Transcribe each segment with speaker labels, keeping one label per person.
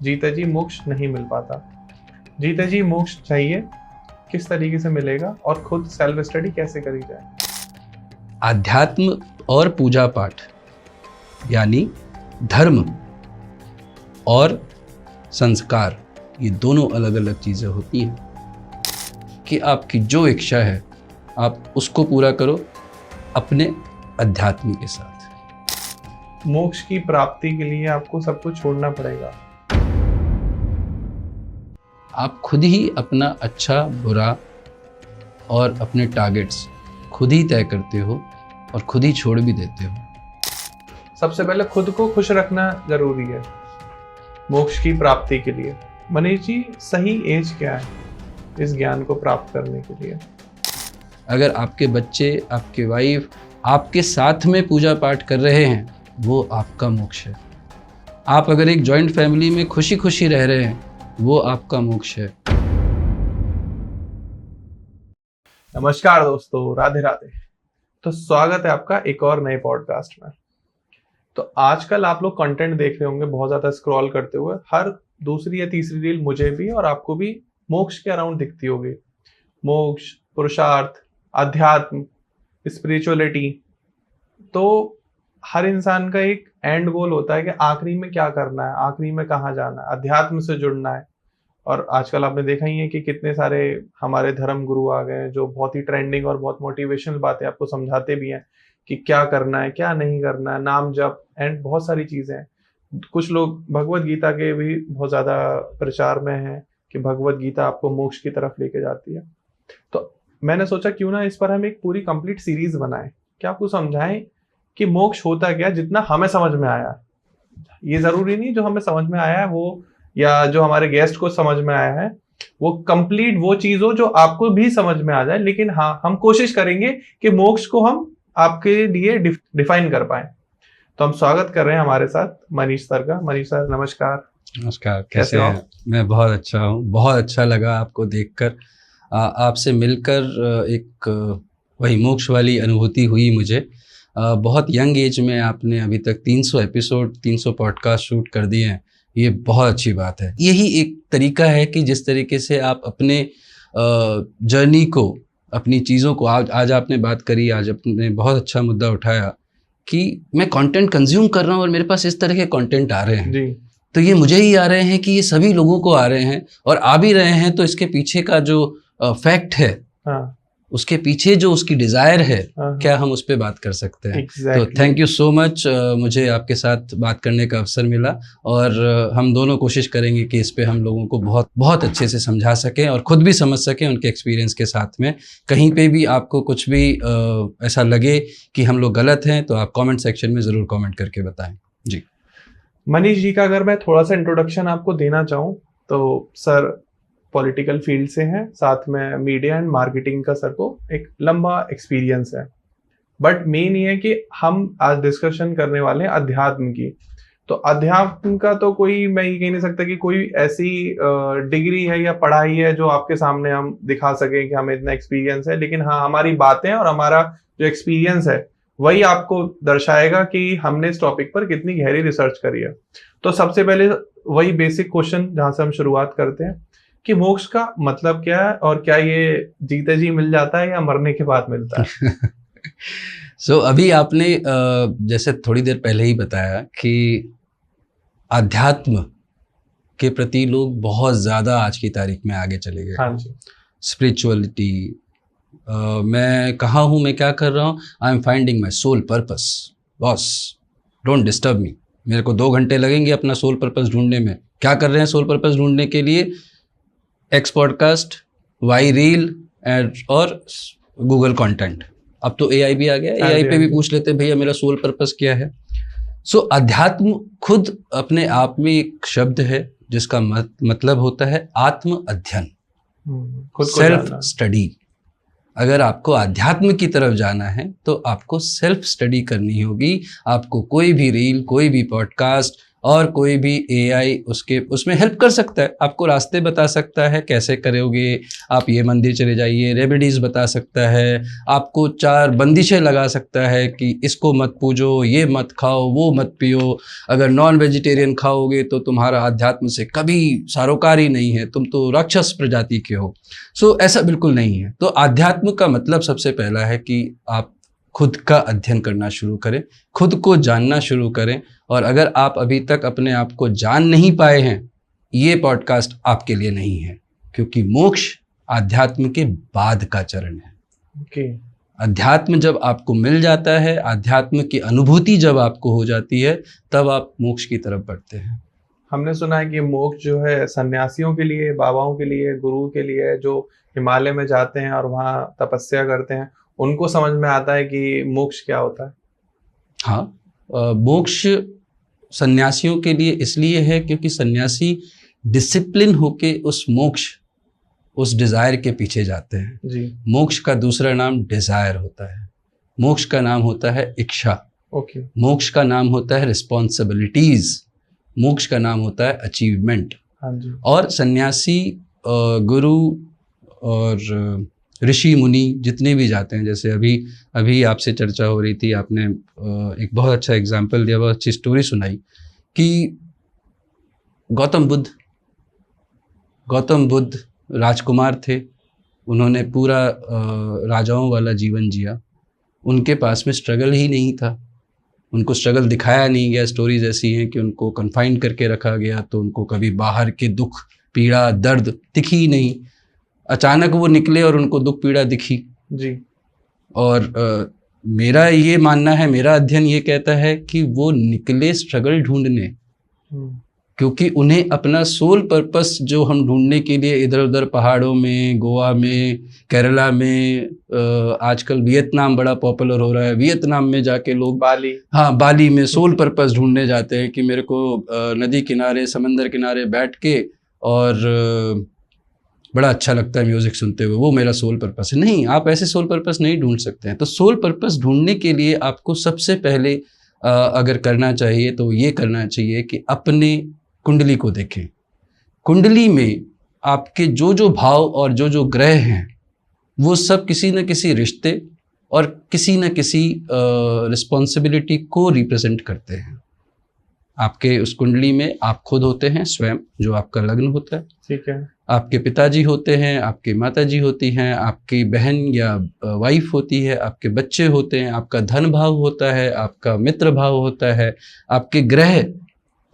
Speaker 1: जीते जी मोक्ष नहीं मिल पाता। जीते जी मोक्ष चाहिए, किस तरीके से मिलेगा और खुद सेल्फ स्टडी कैसे करी जाए?
Speaker 2: आध्यात्म और पूजा पाठ यानी धर्म और संस्कार, ये दोनों अलग अलग चीज़ें होती हैं कि आपकी जो इच्छा है आप उसको पूरा करो अपने अध्यात्म के साथ।
Speaker 1: मोक्ष की प्राप्ति के लिए आपको सब कुछ छोड़ना पड़ेगा।
Speaker 2: आप खुद ही अपना अच्छा बुरा और अपने टारगेट्स खुद ही तय करते हो और खुद ही छोड़ भी देते हो।
Speaker 1: सबसे पहले खुद को खुश रखना जरूरी है मोक्ष की प्राप्ति के लिए। मनीष जी, सही एज क्या है इस ज्ञान को प्राप्त करने के लिए?
Speaker 2: अगर आपके बच्चे, आपके वाइफ आपके साथ में पूजा पाठ कर रहे हैं, वो आपका मोक्ष है। आप अगर एक जॉइंट फैमिली में खुशी खुशी रह रहे हैं, वो आपका मोक्ष है।
Speaker 1: नमस्कार दोस्तों, राधे राधे। तो स्वागत है आपका एक और नए पॉडकास्ट में। तो आजकल आप लोग कंटेंट देख रहे होंगे बहुत ज्यादा स्क्रॉल करते हुए, हर दूसरी या तीसरी रील मुझे भी और आपको भी मोक्ष के अराउंड दिखती होगी। मोक्ष, पुरुषार्थ, अध्यात्म, स्पिरिचुअलिटी। तो हर इंसान का एक एंड गोल होता है कि आखिरी में क्या करना है, आखिरी में कहाँ जाना है, अध्यात्म से जुड़ना है। और आजकल आपने देखा ही है कि कितने सारे हमारे धर्म गुरु आ गए हैं जो बहुत ही ट्रेंडिंग और बहुत मोटिवेशनल बातें आपको समझाते भी हैं कि क्या करना है, क्या नहीं करना है, नाम जप एंड बहुत सारी चीजें हैं। कुछ लोग भगवत गीता के भी बहुत ज्यादा प्रचार में हैं कि भगवत गीता आपको मोक्ष की तरफ लेके जाती है। तो मैंने सोचा क्यों ना इस पर हम एक पूरी कंप्लीट सीरीज बनाएं, क्या आपको समझाएं कि मोक्ष होता क्या, जितना हमें समझ में आया। ये जरूरी नहीं जो हमें समझ में आया है वो, या जो हमारे गेस्ट को समझ में आया है वो कंप्लीट वो चीज हो जो आपको भी समझ में आ जाए, लेकिन हाँ, हम कोशिश करेंगे कि मोक्ष को हम आपके लिए डिफाइन कर पाए। तो हम स्वागत कर रहे हैं हमारे साथ मनीष सर का। मनीष सर, नमस्कार।
Speaker 2: नमस्कार, कैसे हैं? मैं बहुत अच्छा हूँ। बहुत अच्छा लगा आपको देखकर, आपसे मिलकर एक वही मोक्ष वाली अनुभूति हुई मुझे। बहुत यंग एज में आपने अभी तक 300 एपिसोड, 300 पॉडकास्ट शूट कर दिए हैं। ये बहुत अच्छी बात है। यही एक तरीका है कि जिस तरीके से आप अपने जर्नी को, अपनी चीज़ों को, आज आपने बात करी, आज आपने बहुत अच्छा मुद्दा उठाया कि मैं कंटेंट कंज्यूम कर रहा हूँ और मेरे पास इस तरह के कंटेंट आ रहे हैं
Speaker 1: जी।
Speaker 2: तो ये मुझे ही आ रहे हैं कि ये सभी लोगों को आ रहे हैं और आ भी रहे हैं, तो इसके पीछे का जो फैक्ट है,
Speaker 1: हाँ,
Speaker 2: उसके पीछे जो उसकी डिजायर है,
Speaker 1: हाँ,
Speaker 2: क्या हम उस पर बात कर सकते हैं?
Speaker 1: exactly.
Speaker 2: तो थैंक यू सो मच, मुझे आपके साथ बात करने का अवसर मिला और हम दोनों कोशिश करेंगे कि इस पे हम लोगों को बहुत बहुत अच्छे से समझा सकें और खुद भी समझ सकें उनके एक्सपीरियंस के साथ में। कहीं पे भी आपको कुछ भी ऐसा लगे कि हम लोग गलत हैं तो आप कमेंट सेक्शन में ज़रूर कमेंट करके बताएं। जी
Speaker 1: मनीष जी का अगर मैं थोड़ा सा इंट्रोडक्शन आपको देना चाहूँ तो सर पॉलिटिकल फील्ड से हैं, साथ में मीडिया एंड मार्केटिंग का सर को एक लंबा एक्सपीरियंस है। बट मेन ये है कि हम आज डिस्कशन करने वाले हैं अध्यात्म की। तो अध्यात्म का तो कोई, मैं ये कह नहीं सकता कि कोई ऐसी डिग्री है या पढ़ाई है जो आपके सामने हम दिखा सकें कि हमें इतना एक्सपीरियंस है, लेकिन हाँ, हमारी बातें और हमारा जो एक्सपीरियंस है वही आपको दर्शाएगा कि हमने इस टॉपिक पर कितनी गहरी रिसर्च करी है। तो सबसे पहले वही बेसिक क्वेश्चन जहां से हम शुरुआत करते हैं कि मोक्ष का मतलब क्या है और क्या ये जीते जी मिल जाता है या मरने के बाद मिलता है?
Speaker 2: सो अभी आपने जैसे थोड़ी देर पहले ही बताया कि अध्यात्म के प्रति लोग बहुत ज़्यादा आज की तारीख में आगे चले गए।
Speaker 1: हाँ जी।
Speaker 2: स्पिरिचुअलिटी, मैं कहाँ हूँ, मैं क्या कर रहा हूँ, I am finding my soul purpose. Boss, don't disturb me, मेरे को 2 घंटे लगेंगे अपना सोल पर्पस ढूंढने में। क्या कर रहे हैं सोल पर्पस ढूंढने के लिए? एक्स पॉडकास्ट, वाई रील और गूगल कंटेंट। अब तो एआई भी आ गया, एआई पे भी पूछ लेते हैं भैया मेरा सोल पर्पस क्या है। सो अध्यात्म खुद अपने आप में एक शब्द है जिसका मतलब होता है आत्म अध्ययन, सेल्फ स्टडी। अगर आपको अध्यात्म की तरफ जाना है तो आपको सेल्फ स्टडी करनी होगी। आपको कोई भी रील, कोई भी पॉडकास्ट और कोई भी एआई उसमें हेल्प कर सकता है, आपको रास्ते बता सकता है कैसे करोगे, आप ये मंदिर चले जाइए, रेमेडीज बता सकता है, आपको 4 बंदिशें लगा सकता है कि इसको मत पूजो, ये मत खाओ, वो मत पियो, अगर नॉन वेजिटेरियन खाओगे तो तुम्हारा अध्यात्म से कभी सरोकार ही नहीं है, तुम तो राक्षस प्रजाति के हो। सो ऐसा बिल्कुल नहीं है। तो आध्यात्म का मतलब सबसे पहला है कि आप खुद का अध्ययन करना शुरू करें, खुद को जानना शुरू करें, और अगर आप अभी तक अपने आप को जान नहीं पाए हैं, ये पॉडकास्ट आपके लिए नहीं है, क्योंकि मोक्ष आध्यात्म के बाद का चरण है।
Speaker 1: ओके।
Speaker 2: अध्यात्म जब आपको मिल जाता है, अध्यात्म की अनुभूति जब आपको हो जाती है, तब आप मोक्ष की तरफ बढ़ते हैं।
Speaker 1: हमने सुना है कि मोक्ष जो है सन्यासियों के लिए, बाबाओं के लिए, गुरु के लिए, जो हिमालय में जाते हैं और वहाँ तपस्या करते हैं, उनको समझ में आता है कि मोक्ष क्या होता है।
Speaker 2: हाँ, मोक्ष सन्यासियों के लिए इसलिए है क्योंकि सन्यासी डिसिप्लिन होके उस मोक्ष, उस डिज़ायर के पीछे जाते हैं।
Speaker 1: जी।
Speaker 2: मोक्ष का दूसरा नाम डिज़ायर होता है, मोक्ष का नाम होता है इच्छा,
Speaker 1: ओके।
Speaker 2: मोक्ष का नाम होता है रिस्पॉन्सिबिलिटीज़, मोक्ष का नाम होता है अचीवमेंट।
Speaker 1: हाँ जी।
Speaker 2: और सन्यासी, गुरु और ऋषि मुनि जितने भी जाते हैं, जैसे अभी आपसे चर्चा हो रही थी, आपने एक बहुत अच्छा एग्जाम्पल दिया, बहुत अच्छी स्टोरी सुनाई कि गौतम बुद्ध राजकुमार थे, उन्होंने पूरा राजाओं वाला जीवन जिया, उनके पास में स्ट्रगल ही नहीं था, उनको स्ट्रगल दिखाया नहीं गया। स्टोरीज ऐसी हैं कि उनको कन्फाइन करके रखा गया, तो उनको कभी बाहर के दुख, पीड़ा, दर्द दिखी ही नहीं। अचानक वो निकले और उनको दुख पीड़ा दिखी।
Speaker 1: जी।
Speaker 2: और मेरा ये मानना है, मेरा अध्ययन ये कहता है कि वो निकले स्ट्रगल ढूंढने, क्योंकि उन्हें अपना सोल पर्पस जो हम ढूंढने के लिए इधर उधर पहाड़ों में, गोवा में, केरला में, आजकल वियतनाम बड़ा पॉपुलर हो रहा है, वियतनाम में जाके लोग, बाली में सोल पर्पस ढूंढने जाते हैं कि मेरे को नदी किनारे, समंदर किनारे बैठ के और बड़ा अच्छा लगता है म्यूज़िक सुनते हुए, वो मेरा सोल पर्पस है। नहीं, आप ऐसे सोल पर्पस नहीं ढूंढ सकते हैं। तो सोल पर्पस ढूंढने के लिए आपको सबसे पहले अगर करना चाहिए तो ये करना चाहिए कि अपने कुंडली को देखें। कुंडली में आपके जो जो भाव और जो जो ग्रह हैं, वो सब किसी न किसी रिश्ते और किसी न किसी रिस्पॉन्सिबिलिटी को रिप्रेजेंट करते हैं। आपके उस कुंडली में आप खुद होते हैं स्वयं, जो आपका लग्न होता है,
Speaker 1: ठीक है।
Speaker 2: आपके पिताजी होते हैं, आपकी माताजी होती हैं, आपकी बहन या वाइफ होती है, आपके बच्चे होते हैं, आपका धन भाव होता है, आपका मित्र भाव होता है, आपके ग्रह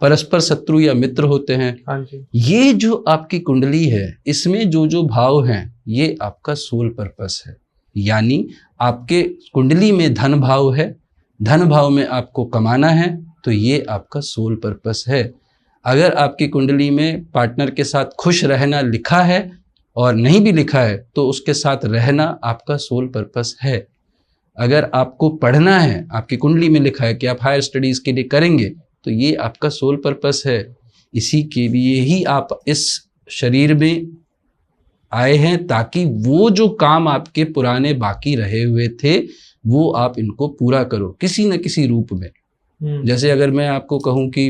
Speaker 2: परस्पर शत्रु या मित्र होते हैं।
Speaker 1: हाँ जी।
Speaker 2: ये जो आपकी कुंडली है, इसमें जो जो भाव हैं, ये आपका सोल पर्पस है। यानी आपके कुंडली में धन भाव है, धन भाव में आपको कमाना है, तो ये आपका सोल पर्पस है। अगर आपकी कुंडली में पार्टनर के साथ खुश रहना लिखा है और नहीं भी लिखा है, तो उसके साथ रहना आपका सोल पर्पस है। अगर आपको पढ़ना है, आपकी कुंडली में लिखा है कि आप हायर स्टडीज़ के लिए करेंगे, तो ये आपका सोल पर्पस है। इसी के लिए ही आप इस शरीर में आए हैं, ताकि वो जो काम आपके पुराने बाकी रहे हुए थे, वो आप इनको पूरा करो किसी न किसी रूप में। जैसे अगर मैं आपको कहूँ कि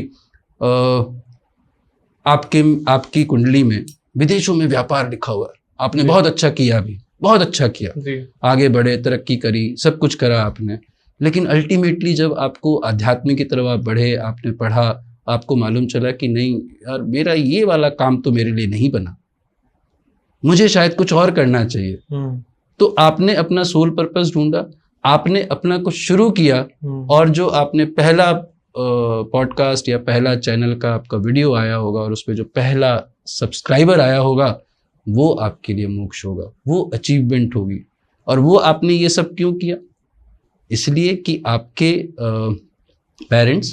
Speaker 2: आपकी कुंडली में विदेशों में व्यापार लिखा हुआ है, आपने बहुत अच्छा किया, अभी बहुत अच्छा किया, आगे बढ़े, तरक्की करी, सब कुछ करा आपने, लेकिन अल्टीमेटली जब आपको अध्यात्म की तरफ आप बढ़े, आपने पढ़ा, आपको मालूम चला कि नहीं यार, मेरा ये वाला काम तो मेरे लिए नहीं बना, मुझे शायद कुछ और करना चाहिए। तो आपने अपना सोल पर्पस ढूंढा, आपने अपना कुछ शुरू किया, और जो आपने पहला पॉडकास्ट या पहला चैनल का आपका वीडियो आया होगा और उस पर जो पहला सब्सक्राइबर आया होगा, वो आपके लिए मोक्ष होगा, वो अचीवमेंट होगी। और वो आपने ये सब क्यों किया? इसलिए कि आपके पेरेंट्स,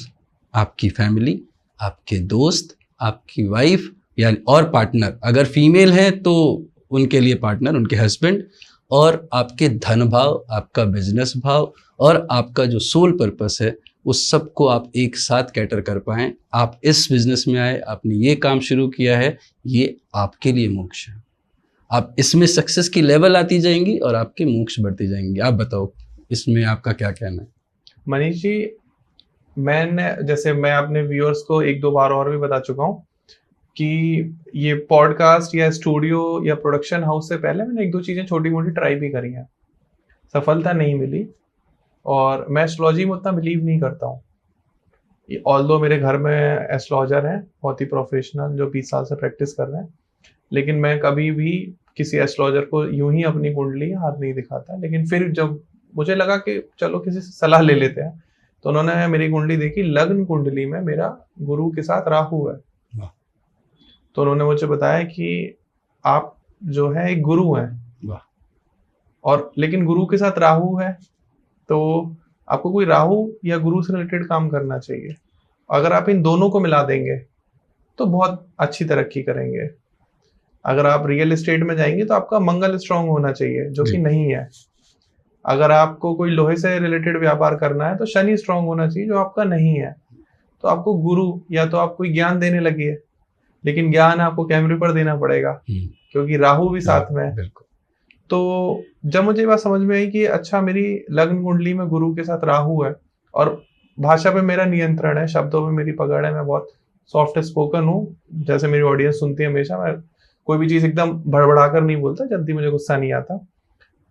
Speaker 2: आपकी फैमिली, आपके दोस्त, आपकी वाइफ या और पार्टनर, अगर फीमेल है तो उनके लिए पार्टनर, उनके हस्बैंड, और आपके धन भाव, आपका बिजनेस भाव और आपका जो सोल पर्पस है, उस सब को आप एक साथ कैटर कर पाएं। आप इस बिजनेस में आए, आपने ये काम शुरू किया है, ये आपके लिए मोक्ष है। आप इसमें सक्सेस की लेवल आती जाएंगी और आपके मोक्ष बढ़ती जाएंगी। आप बताओ, इसमें आपका क्या कहना है?
Speaker 1: मनीष जी, मैं अपने व्यूअर्स को एक दो बार और भी बता चुका हूँ कि ये पॉडकास्ट या स्टूडियो या प्रोडक्शन हाउस से पहले मैंने एक दो चीजें छोटी मोटी ट्राई भी करी हैं, सफलता नहीं मिली। और मैं एस्ट्रोलॉजी में उतना बिलीव नहीं करता हूँ। ऑल्दो मेरे घर में एस्ट्रोलॉजर हैं बहुत ही प्रोफेशनल जो 20 साल से प्रैक्टिस कर रहे हैं, लेकिन मैं कभी भी किसी एस्ट्रोलॉजर को यूं ही अपनी कुंडली हाथ नहीं दिखाता। लेकिन फिर जब मुझे लगा कि चलो किसी से सलाह ले लेते हैं, तो उन्होंने मेरी कुंडली देखी। लग्न कुंडली में मेरा गुरु के साथ राहु है।
Speaker 2: वाह।
Speaker 1: तो उन्होंने मुझे बताया कि आप जो है एक गुरु हैं,
Speaker 2: वाह।
Speaker 1: और लेकिन गुरु के साथ राहु है, तो आपको कोई राहु या गुरु से रिलेटेड काम करना चाहिए। अगर आप इन दोनों को मिला देंगे तो बहुत अच्छी तरक्की करेंगे। अगर आप रियल एस्टेट में जाएंगे तो आपका मंगल स्ट्रांग होना चाहिए, जो कि नहीं है। अगर आपको कोई लोहे से रिलेटेड व्यापार करना है तो शनि स्ट्रांग होना चाहिए, जो आपका नहीं है। तो आपको गुरु या तो आप कोई ज्ञान देने लगिए, लेकिन ज्ञान आपको कैमरे पर देना पड़ेगा क्योंकि राहु भी साथ में है। तो जब मुझे बात समझ में आई कि अच्छा मेरी लग्न कुंडली में गुरु के साथ राहु है और भाषा पे मेरा नियंत्रण है, शब्दों पे मेरी पकड़ है, मैं बहुत सॉफ्ट स्पोकन हूँ, जैसे मेरी ऑडियंस सुनती है हमेशा, मैं कोई भी चीज एकदम भड़बड़ा कर नहीं बोलता, जल्दी मुझे गुस्सा नहीं आता।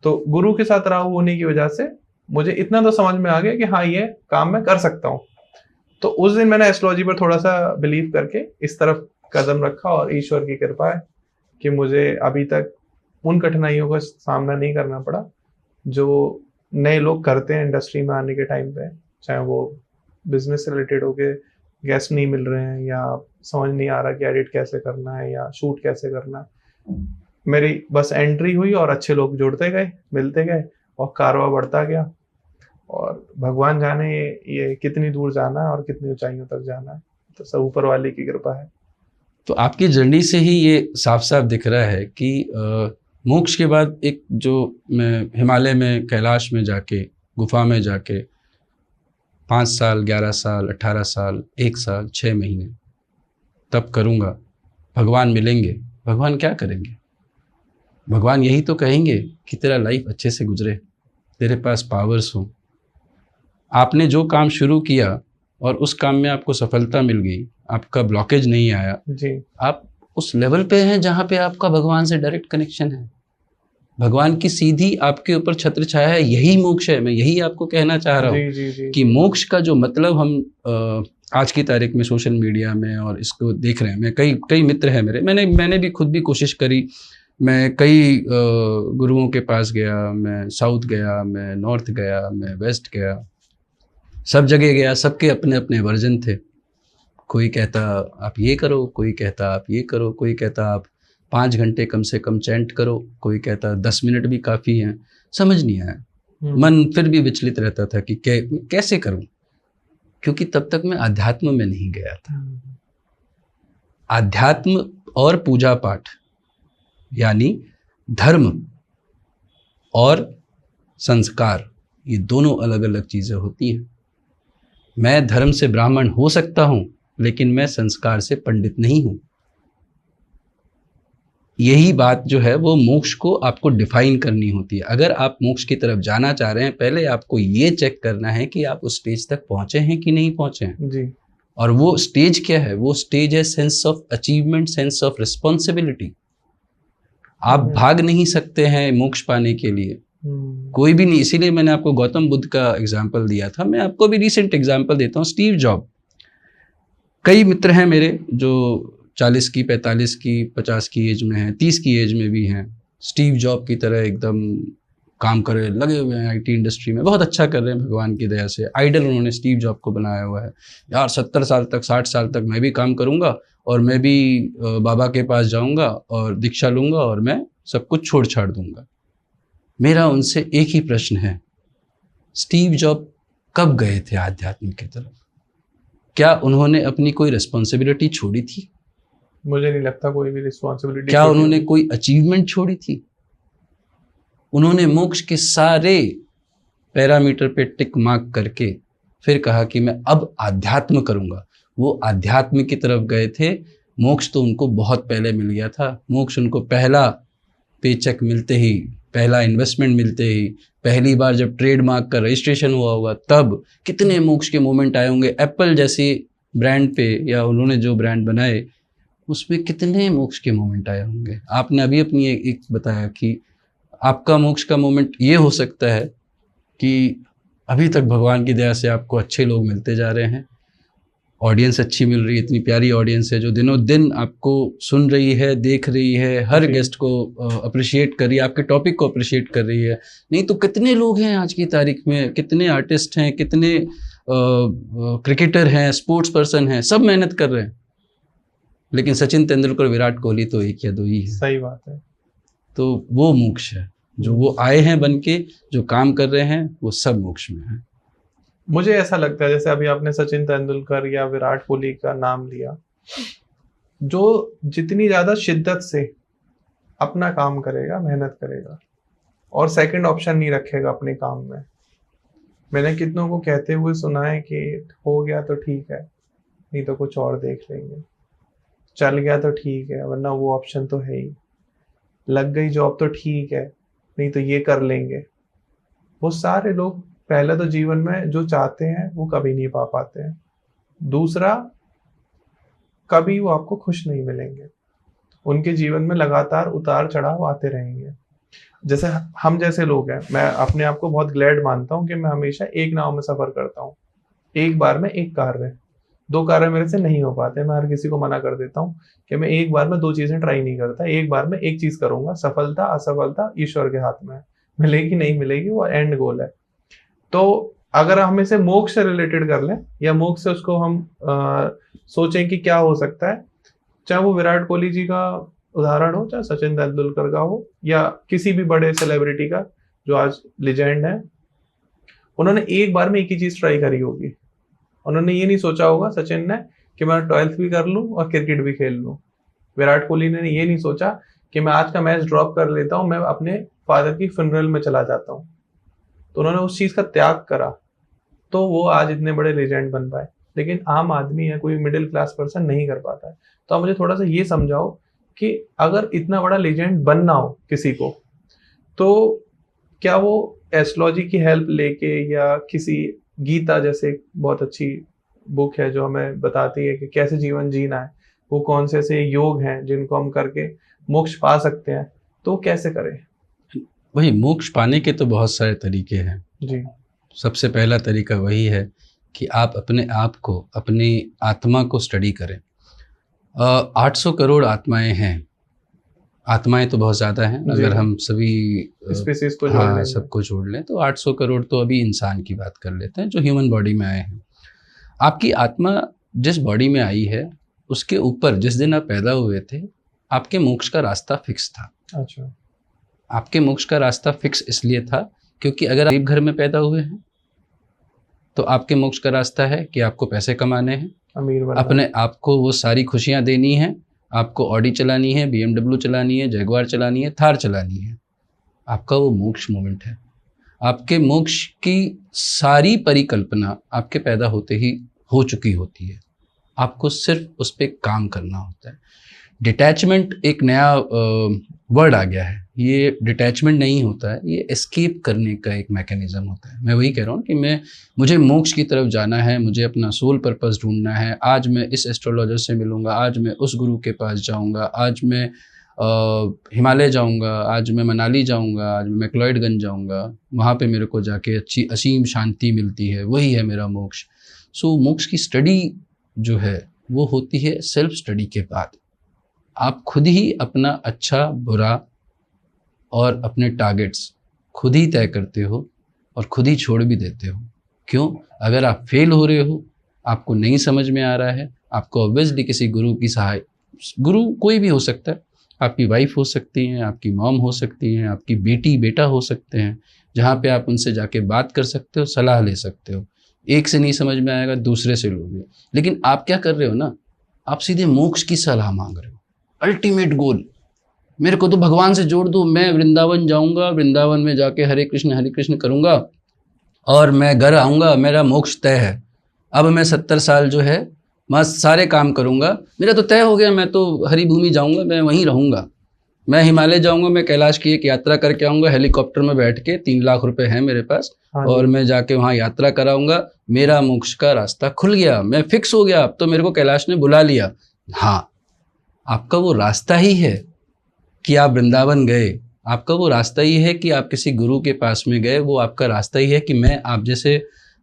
Speaker 1: तो गुरु के साथ राहु होने की वजह से मुझे इतना तो समझ में आ गया कि हाँ ये काम मैं कर सकता हूँ। तो उस दिन मैंने एस्ट्रोलॉजी पर थोड़ा सा बिलीव करके इस तरफ कदम रखा, और ईश्वर की कृपा है कि मुझे अभी तक उन कठिनाइयों का सामना नहीं करना पड़ा जो नए लोग करते हैं इंडस्ट्री में आने के टाइम पे, चाहे वो बिजनेस से रिलेटेड हो के गेस्ट नहीं मिल रहे हैं, या समझ नहीं आ रहा कि एडिट कैसे करना है या शूट कैसे करना है। मेरी बस एंट्री हुई और अच्छे लोग जुड़ते गए, मिलते गए, और कारवा बढ़ता गया। और भगवान जाने ये कितनी दूर जाना है और कितनी ऊंचाइयों तक जाना है, तो सब ऊपर वाले की कृपा है।
Speaker 2: तो आपकी जर्नी से ही ये साफ साफ दिख रहा है कि मोक्ष के बाद एक जो मैं हिमालय में कैलाश में जाके गुफा में जाके 5 साल 11 साल 18 साल 1 साल 6 महीने तब करूँगा, भगवान मिलेंगे। भगवान क्या करेंगे? भगवान यही तो कहेंगे कि तेरा लाइफ अच्छे से गुजरे, तेरे पास पावर्स हो। आपने जो काम शुरू किया और उस काम में आपको सफलता मिल गई, आपका ब्लॉकेज नहीं आया
Speaker 1: जी,
Speaker 2: आप उस लेवल पे हैं जहाँ पे आपका भगवान से डायरेक्ट कनेक्शन है। भगवान की सीधी आपके ऊपर छत्र छाया है, यही मोक्ष है। मैं यही आपको कहना चाह रहा हूँ कि मोक्ष का जो मतलब हम आज की तारीख में सोशल मीडिया में और इसको देख रहे हैं। मैं कई मित्र हैं मेरे, मैंने भी खुद भी कोशिश करी। मैं कई गुरुओं के पास गया, मैं साउथ गया, मैं नॉर्थ गया, मैं वेस्ट गया, सब जगह गया। सबके अपने अपने वर्जन थे। कोई कहता आप ये करो, कोई कहता आप ये करो, कोई कहता आप 5 घंटे कम से कम चैंट करो, कोई कहता 10 मिनट भी काफ़ी हैं। समझ नहीं आया। मन फिर भी विचलित रहता था कि कैसे करूं, क्योंकि तब तक मैं अध्यात्म में नहीं गया था। अध्यात्म और पूजा पाठ यानी धर्म और संस्कार, ये दोनों अलग अलग चीज़ें होती हैं। मैं धर्म से ब्राह्मण हो सकता हूं, लेकिन मैं संस्कार से पंडित नहीं हूं। यही बात जो है वो मोक्ष को आपको डिफाइन करनी होती है। अगर आप मोक्ष की तरफ जाना चाह रहे हैं, पहले आपको ये चेक करना है कि आप उस स्टेज तक पहुंचे हैं कि नहीं पहुंचे हैं
Speaker 1: जी। और
Speaker 2: वो स्टेज क्या है? वो स्टेज है sense of achievement, sense of responsibility. आप भाग नहीं सकते हैं मोक्ष पाने के लिए, कोई भी नहीं। इसीलिए मैंने आपको गौतम बुद्ध का एग्जाम्पल दिया था। मैं आपको भी रिसेंट एग्जाम्पल देता हूँ, स्टीव जॉब। कई मित्र हैं मेरे जो 40 की, 45 की, 50 की एज में हैं, 30 की एज में भी हैं। स्टीव जॉब की तरह एकदम काम करे लगे हुए हैं आईटी इंडस्ट्री में, बहुत अच्छा कर रहे हैं भगवान की दया से। आइडल उन्होंने स्टीव जॉब को बनाया हुआ है। यार 70 साल तक, 60 साल तक मैं भी काम करूँगा और मैं भी बाबा के पास जाऊँगा और दीक्षा लूँगा और मैं सब कुछ छोड़ छाड़ दूँगा। मेरा उनसे एक ही प्रश्न है, स्टीव जॉब कब गए थे आध्यात्म की तरफ? क्या उन्होंने अपनी कोई रिस्पॉन्सिबिलिटी छोड़ी थी?
Speaker 1: मुझे नहीं लगता कोई भी रिस्पॉन्सिबिलिटी।
Speaker 2: क्या उन्होंने कोई अचीवमेंट छोड़ी थी? उन्होंने मोक्ष के सारे पैरामीटर पे टिक मार्क करके फिर कहा कि मैं अब आध्यात्म करूंगा। वो आध्यात्म की तरफ गए थे। मोक्ष तो उनको बहुत पहले मिल गया था। मोक्ष उनको पहला पेचेक मिलते ही पहला इन्वेस्टमेंट मिलते ही, पहली बार जब ट्रेडमार्क का रजिस्ट्रेशन हुआ होगा, तब कितने मोक्ष के मोमेंट आए होंगे। एप्पल जैसी ब्रांड पे या उन्होंने जो ब्रांड बनाए उसमें कितने मोक्ष के मोमेंट आए होंगे। आपने अभी अपनी एक बताया कि आपका मोक्ष का मोमेंट ये हो सकता है कि अभी तक भगवान की दया से आपको अच्छे लोग मिलते जा रहे हैं, ऑडियंस अच्छी मिल रही है, इतनी प्यारी ऑडियंस है जो दिनों दिन आपको सुन रही है, देख रही है, हर गेस्ट को अप्रिशिएट कर रही है, आपके टॉपिक को अप्रिशिएट कर रही है। नहीं तो कितने लोग हैं आज की तारीख में, कितने आर्टिस्ट हैं, कितने क्रिकेटर हैं, स्पोर्ट्स पर्सन हैं, सब मेहनत कर रहे हैं, लेकिन सचिन तेंदुलकर, विराट कोहली तो एक या दो ही है।
Speaker 1: सही बात है।
Speaker 2: तो वो मोक्ष है जो वो आए हैं बन के, जो काम कर रहे हैं, वो सब मोक्ष में है।
Speaker 1: मुझे ऐसा लगता है जैसे अभी आपने सचिन तेंदुलकर या विराट कोहली का नाम लिया, जो जितनी ज्यादा शिद्दत से अपना काम करेगा, मेहनत करेगा और सेकंड ऑप्शन नहीं रखेगा अपने काम में। मैंने कितनों को कहते हुए सुना है कि हो गया तो ठीक है, नहीं तो कुछ और देख लेंगे, चल गया तो ठीक है वरना वो ऑप्शन तो है ही, लग गई जॉब तो ठीक है नहीं तो ये कर लेंगे। वो सारे लोग पहले तो जीवन में जो चाहते हैं वो कभी नहीं पा पाते हैं, दूसरा कभी वो आपको खुश नहीं मिलेंगे, उनके जीवन में लगातार उतार चढ़ाव आते रहेंगे। जैसे हम जैसे लोग हैं, मैं अपने आप को बहुत ग्लैड मानता हूँ कि मैं हमेशा एक नाव में सफर करता हूँ, एक बार में एक कार्य, दो कार्य मेरे से नहीं हो पाते। मैं हर किसी को मना कर देता हूँ कि मैं एक बार में दो चीजें ट्राई नहीं करता, एक बार में एक चीज करूंगा। सफलता असफलता ईश्वर के हाथ में है, मिलेगी नहीं मिलेगी वो एंड गोल है। तो अगर हम इसे मोक्ष से रिलेटेड कर लें या मोक्ष से उसको हम सोचें कि क्या हो सकता है, चाहे वो विराट कोहली जी का उदाहरण हो, चाहे सचिन तेंदुलकर का हो, या किसी भी बड़े सेलिब्रिटी का जो आज लेजेंड है, उन्होंने एक बार में एक ही चीज ट्राई करी होगी। उन्होंने ये नहीं सोचा होगा सचिन ने कि मैं 12th भी कर लूं और क्रिकेट भी खेल लूं। विराट कोहली ने ये नहीं सोचा कि मैं आज का मैच ड्रॉप कर लेता हूं, मैं अपने फादर की फ्यूनरल में चला जाता हूं। तो उन्होंने उस चीज का त्याग करा तो वो आज इतने बड़े लेजेंड बन पाए। लेकिन आम आदमी या कोई मिडिल क्लास पर्सन नहीं कर पाता है। तो आप मुझे थोड़ा सा ये समझाओ कि अगर इतना बड़ा लेजेंड बनना हो किसी को, तो क्या वो एस्ट्रोलॉजी की हेल्प लेके या किसी गीता जैसे बहुत अच्छी बुक है जो हमें बताती है कि कैसे जीवन जीना है, वो कौन से ऐसे योग हैं जिनको हम करके मोक्ष पा सकते हैं, तो कैसे करें?
Speaker 2: वही मोक्ष पाने के तो बहुत सारे तरीके हैं
Speaker 1: जी।
Speaker 2: सबसे पहला तरीका वही है कि आप अपने आप को, अपनी आत्मा को स्टडी करें। 800 करोड़ आत्माएं हैं, आत्माएं तो बहुत ज़्यादा हैं, अगर हम सभी
Speaker 1: स्पीसीज को जोड़ लें,
Speaker 2: सबको जोड़ लें तो 800 करोड़ तो अभी इंसान की बात कर लेते हैं जो ह्यूमन बॉडी में आए हैं। आपकी आत्मा जिस बॉडी में आई है उसके ऊपर जिस दिन आप पैदा हुए थे आपके मोक्ष का रास्ता फिक्स था।
Speaker 1: अच्छा।
Speaker 2: आपके मोक्ष का रास्ता फिक्स इसलिए था क्योंकि अगर आप गरीब घर में पैदा हुए हैं तो आपके मोक्ष का रास्ता है कि आपको पैसे कमाने हैं,
Speaker 1: अमीर बनना,
Speaker 2: अपने आप को वो सारी खुशियां देनी है, आपको ऑडी चलानी है, BMW चलानी है, जैगवार चलानी है, थार चलानी है। आपका वो मोक्ष मोमेंट है। आपके मोक्ष की सारी परिकल्पना आपके पैदा होते ही हो चुकी होती है, आपको सिर्फ उस पर काम करना होता है। डिटैचमेंट एक नया वर्ड आ गया है, ये डिटैचमेंट नहीं होता है, ये एस्केप करने का एक मैकेनिज्म होता है। मैं वही कह रहा हूँ कि मुझे मोक्ष की तरफ जाना है, मुझे अपना सोल पर्पस ढूंढना है, आज मैं इस एस्ट्रोलॉजर से मिलूंगा, आज मैं उस गुरु के पास जाऊंगा, आज मैं हिमालय जाऊंगा, आज मैं मनाली जाऊंगा, आज मैं मैक्लॉयडगंज जाऊंगा, वहाँ पे मेरे को जाके अच्छी असीम शांति मिलती है, वही है मेरा मोक्ष। सो मोक्ष की स्टडी जो है वो होती है सेल्फ स्टडी के बाद। आप खुद ही अपना अच्छा बुरा और अपने टारगेट्स खुद ही तय करते हो और खुद ही छोड़ भी देते हो। क्यों? अगर आप फेल हो रहे हो, आपको नहीं समझ में आ रहा है, आपको ऑब्वियसली किसी गुरु की सहाय, गुरु कोई भी हो सकता है, आपकी वाइफ हो सकती हैं, आपकी मॉम हो सकती हैं, आपकी बेटी बेटा हो सकते हैं, जहाँ पे आप उनसे जाके बात कर सकते हो, सलाह ले सकते हो। एक से नहीं समझ में आएगा दूसरे से लोगे। लेकिन आप क्या कर रहे हो ना, आप सीधे मोक्ष की सलाह मांग रहे हो। अल्टीमेट गोल, मेरे को तो भगवान से जोड़ दो, मैं वृंदावन जाऊंगा, वृंदावन में जाके हरे कृष्ण करूंगा और मैं घर आऊंगा, मेरा मोक्ष तय है। अब मैं 70 साल जो है मैं सारे काम करूंगा, मेरा तो तय हो गया, मैं तो हरी भूमि जाऊंगा, मैं वहीं रहूंगा। मैं हिमालय जाऊंगा, मैं कैलाश की एक यात्रा करके आऊंगा हेलीकॉप्टर में बैठ के, 3 लाख रुपए हैं मेरे पास,
Speaker 1: हाँ
Speaker 2: और
Speaker 1: जी।
Speaker 2: मैं जाके वहां यात्रा कराऊंगा, मेरा मोक्ष का रास्ता खुल गया, मैं फिक्स हो गया, अब तो मेरे को कैलाश ने बुला लिया। हाँ, आपका वो रास्ता ही है कि आप वृंदावन गए, आपका वो रास्ता ही है कि आप किसी गुरु के पास में गए, वो आपका रास्ता ही है कि मैं आप जैसे